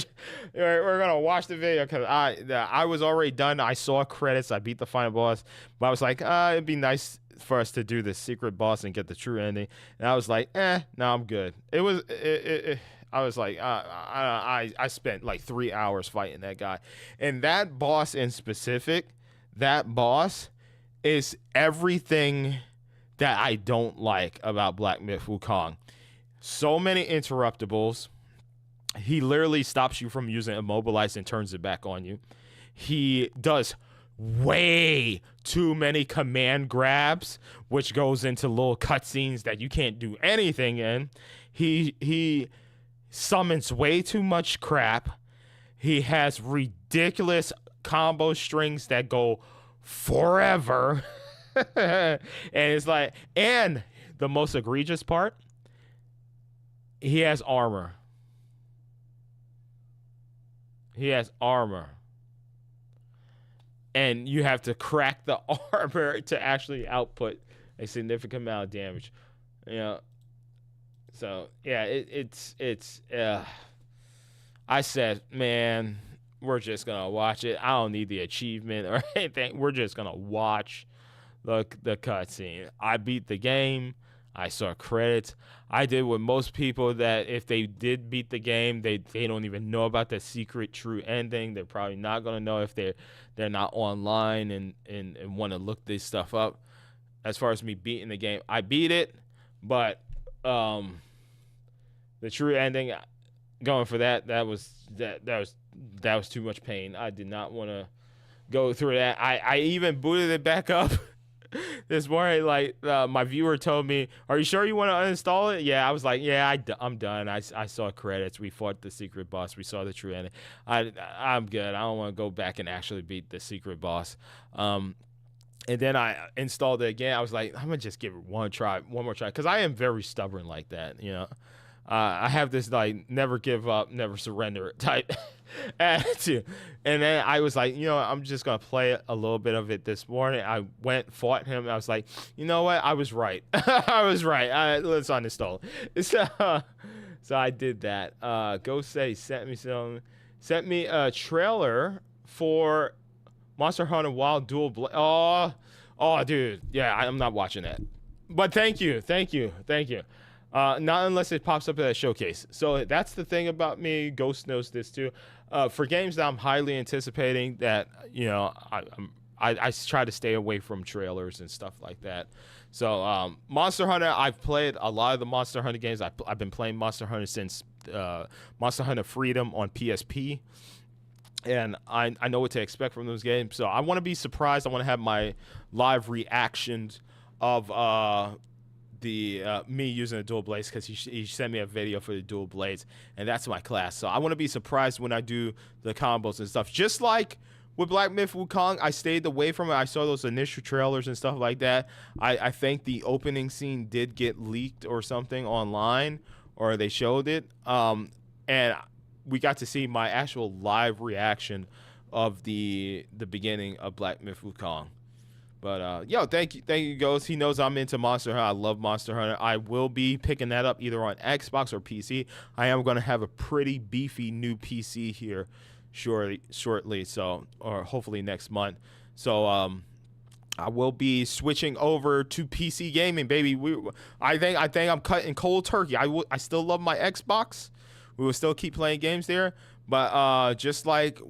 going to watch the video because I was already done. I saw credits. I beat the final boss. But I was like, it'd be nice for us to do the secret boss and get the true ending. And I was like, no, I'm good. I was like, I spent like 3 hours fighting that guy. And that boss in specific, that boss is everything that I don't like about Black Myth Wukong. So many interruptibles. He literally stops you from using Immobilize and turns it back on you. He does way too many command grabs, which goes into little cutscenes that you can't do anything in. He summons way too much crap. He has ridiculous combo strings that go forever. And it's like, and the most egregious part, he has armor. He has armor. And you have to crack the armor to actually output a significant amount of damage. You know, so yeah, I said, man, we're just gonna watch it. I don't need the achievement or anything. We're just gonna watch the cutscene. I beat the game. I saw credits. I did what most people that if they did beat the game, they don't even know about the secret true ending. They're probably not gonna know if they're not online and want to look this stuff up. As far as me beating the game, I beat it, but the true ending, going for that was too much pain. I did not want to go through that. I even booted it back up this morning. Like my viewer told me, "Are you sure you want to uninstall it?" Yeah, I was like, "Yeah, I'm done." I saw credits. We fought the secret boss. We saw the true ending. I'm good. I don't want to go back and actually beat the secret boss. And then I installed it again. I was like, I'm gonna just give it one more try, because I am very stubborn like that, you know. I have this like never give up, never surrender type attitude. And then I was like, you know, I'm just gonna play a little bit of it this morning. I fought him. I was like, you know what? I was right. I was right. Let's uninstall it. So I did that. Ghost Say sent me a trailer for Monster Hunter Wild Dual Blade. Oh, dude. Yeah, I'm not watching that. But thank you. Not unless it pops up at a showcase. So that's the thing about me. Ghost knows this too. For games that I'm highly anticipating, that, you know, I try to stay away from trailers and stuff like that. So Monster Hunter, I've played a lot of the Monster Hunter games. I've been playing Monster Hunter since Monster Hunter Freedom on PSP. And I know what to expect from those games. So I want to be surprised. I want to have my live reactions of me using the dual blades, because he sent me a video for the dual blades, and that's my class. So I want to be surprised when I do the combos and stuff. Just like with Black Myth Wukong, I stayed away from it. I saw those initial trailers and stuff like that. I think the opening scene did get leaked or something online, or they showed it. And we got to see my actual live reaction of the beginning of Black Myth Wukong. But yo, thank you, Ghost. He knows I'm into Monster Hunter. I love Monster Hunter. I will be picking that up either on Xbox or PC. I am going to have a pretty beefy new PC here shortly. So, or hopefully next month. So I will be switching over to PC gaming, baby. I think I'm cutting cold turkey. I still love my Xbox. We will still keep playing games there, but just like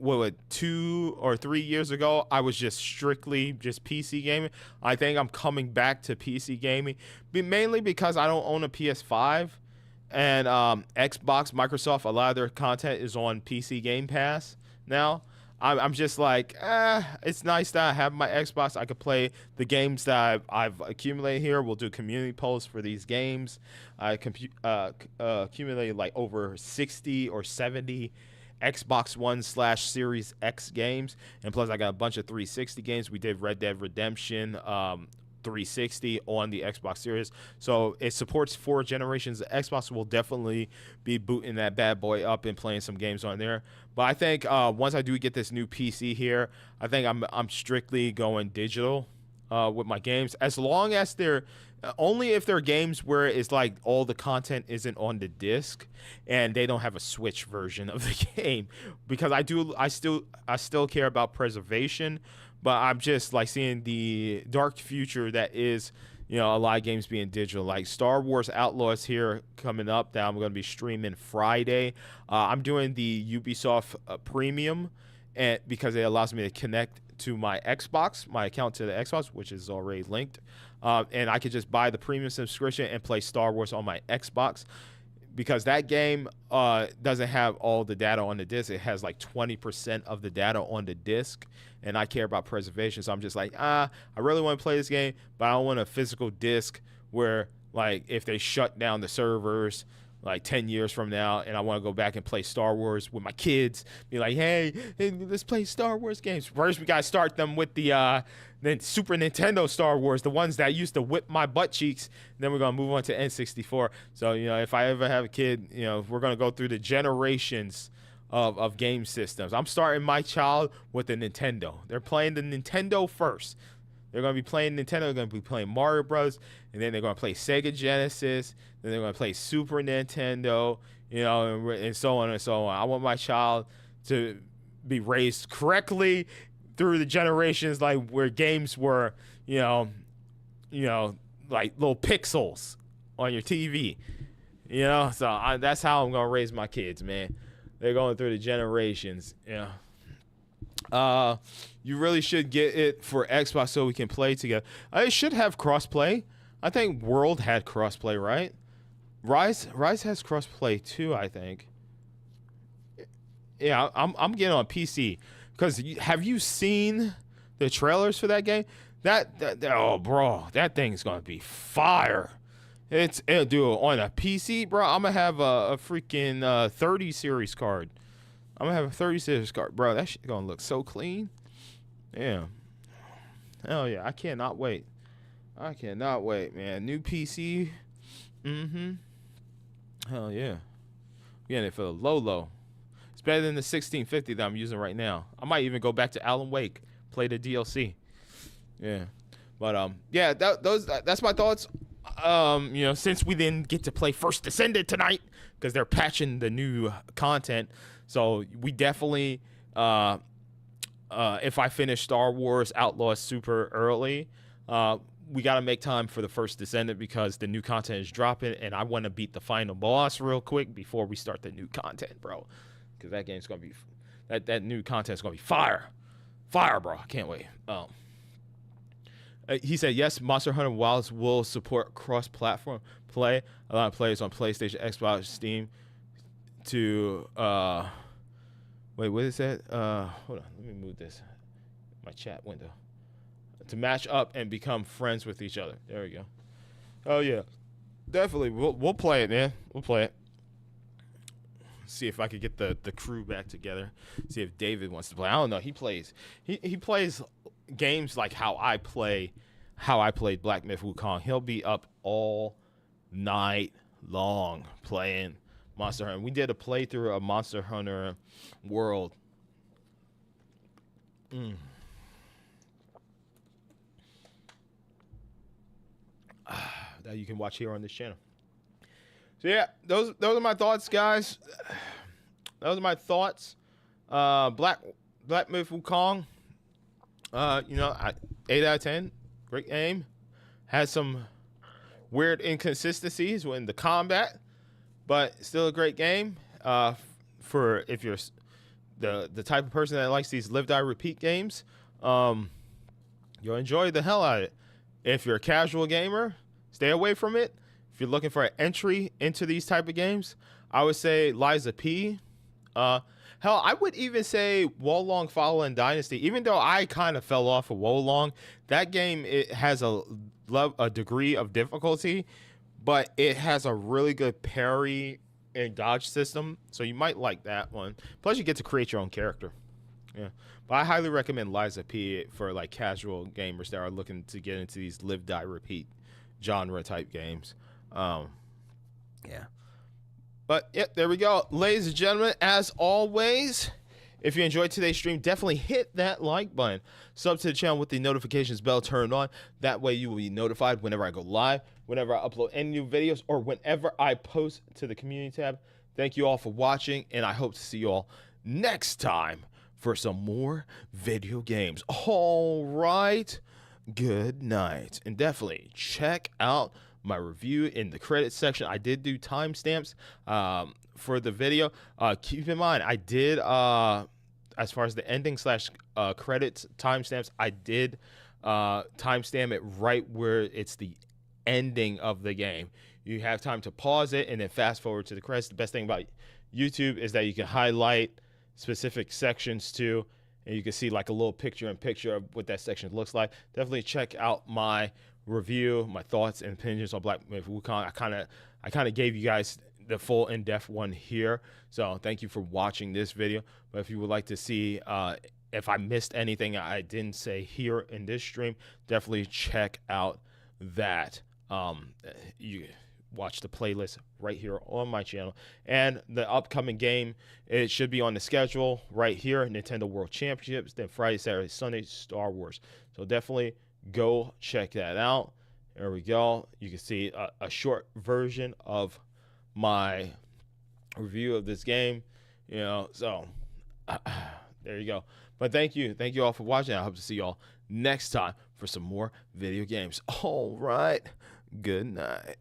2 or 3 years ago, I was just strictly just PC gaming. I think I'm coming back to PC gaming, mainly because I don't own a PS5, and Xbox, Microsoft, a lot of their content is on PC Game Pass now. I'm just like, it's nice that I have my Xbox. I could play the games that I've accumulated here. We'll do community posts for these games. I accumulated like over 60 or 70 Xbox One / Series X games. And plus, I got a bunch of 360 games. We did Red Dead Redemption 360 on the Xbox Series. So it supports 4 generations. The Xbox will definitely be booting that bad boy up and playing some games on there. But I think once I do get this new PC here, I think I'm strictly going digital with my games, as long as they're only if they're games where it's like all the content isn't on the disc and they don't have a Switch version of the game, because I still care about preservation. But I'm just like seeing the dark future that is, a lot of games being digital, like Star Wars Outlaws here coming up that I'm going to be streaming Friday. I'm doing the Ubisoft Premium, and because it allows me to connect to my Xbox, my account to the Xbox, which is already linked, and I could just buy the premium subscription and play Star Wars on my Xbox. Because that game doesn't have all the data on the disc. It has like 20% of the data on the disc, and I care about preservation. So I'm just like, I really want to play this game, but I don't want a physical disc where, like, if they shut down the servers like 10 years from now and I want to go back and play Star Wars with my kids, be like, hey, let's play Star Wars games. First, we got to start them with the Super Nintendo Star Wars, the ones that used to whip my butt cheeks. Then we're going to move on to N64. So, if I ever have a kid, we're going to go through the generations of game systems. I'm starting my child with the Nintendo. They're playing the Nintendo first. They're going to be playing Nintendo. They're going to be playing Mario Bros. And then they're going to play Sega Genesis. Then they're going to play Super Nintendo, and so on and so on. I want my child to be raised correctly through the generations, like where games were, like little pixels on your TV, So that's how I'm going to raise my kids, man. They're going through the generations, You really should get it for Xbox so we can play together. It should have crossplay. I think World had crossplay, right? Rise has crossplay too, I think. Yeah, I'm getting on PC because have you seen the trailers for that game? Oh, bro, that thing's gonna be fire. It'll do it on a PC, bro. I'm gonna have a freaking 30 series card. I'm gonna have a 30 series card, bro. That shit gonna look so clean. Yeah. Hell yeah, I cannot wait. Man. New PC. Hell yeah. Getting it for the low. It's better than the 1650 that I'm using right now. I might even go back to Alan Wake, play the DLC. Yeah. But yeah, that's my thoughts. Since we didn't get to play First Descendant tonight because they're patching the new content, so we definitely if I finish Star Wars Outlaws super early, we got to make time for the First Descendant because the new content is dropping, and I want to beat the final boss real quick before we start the new content, bro. Because that game's gonna be that new content's gonna be fire, bro. I can't wait. He said yes. Monster Hunter Wilds will support cross-platform play. A lot of players on PlayStation, Xbox, Steam. To wait, what is that? Hold on, let me move this. My chat window. To match up and become friends with each other. There we go. Oh yeah, definitely. We'll play it, man. We'll play it. See if I could get the crew back together. See if David wants to play. I don't know. He plays games like how I played Black Myth Wukong. He'll be up all night long playing Monster Hunter. We did a playthrough of Monster Hunter World. That you can watch here on this channel. So yeah, those are my thoughts, guys. Those are my thoughts. Black Myth Wukong. I 8 out of 10. Great game. Had some weird inconsistencies in the combat, but still a great game. For if you're the type of person that likes these live die repeat games, you'll enjoy the hell out of it. If you're a casual gamer, stay away from it. If you're looking for an entry into these type of games, I would say Liza P. Hell, I would even say Wolong Fallen Dynasty. Even though I kind of fell off of Wolong, that game, it has a degree of difficulty, but it has a really good parry and dodge system, so you might like that one. Plus, you get to create your own character. Yeah, but I highly recommend Liza P for like casual gamers that are looking to get into these live die repeat genre type games. Yeah. But yep, there we go. Ladies and gentlemen, as always, if you enjoyed today's stream, definitely hit that like button. Sub to the channel with the notifications bell turned on. That way you will be notified whenever I go live, whenever I upload any new videos, or whenever I post to the community tab. Thank you all for watching, and I hope to see you all next time for some more video games. All right. Good night. And definitely check out my review in the credits section. I did do timestamps for the video. Keep in mind, I did, as far as the ending slash credits timestamps, I did timestamp it right where it's the ending of the game. You have time to pause it and then fast forward to the credits. The best thing about YouTube is that you can highlight specific sections too, and you can see like a little picture-in-picture of what that section looks like. Definitely check out my review, my thoughts and opinions on Black Myth Wukong. I kind of gave you guys the full in-depth one here, so thank you for watching this video. But if you would like to see if I missed anything I didn't say here in this stream, definitely check out that. You watch the playlist right here on my channel, and the upcoming game, it should be on the schedule right here: Nintendo World Championships, then Friday, Saturday, Sunday, Star Wars. So definitely go check that out. There we go. You can see a short version of my review of this game, so there you go. But thank you all for watching. I hope to see you all next time for some more video games. All right, good night.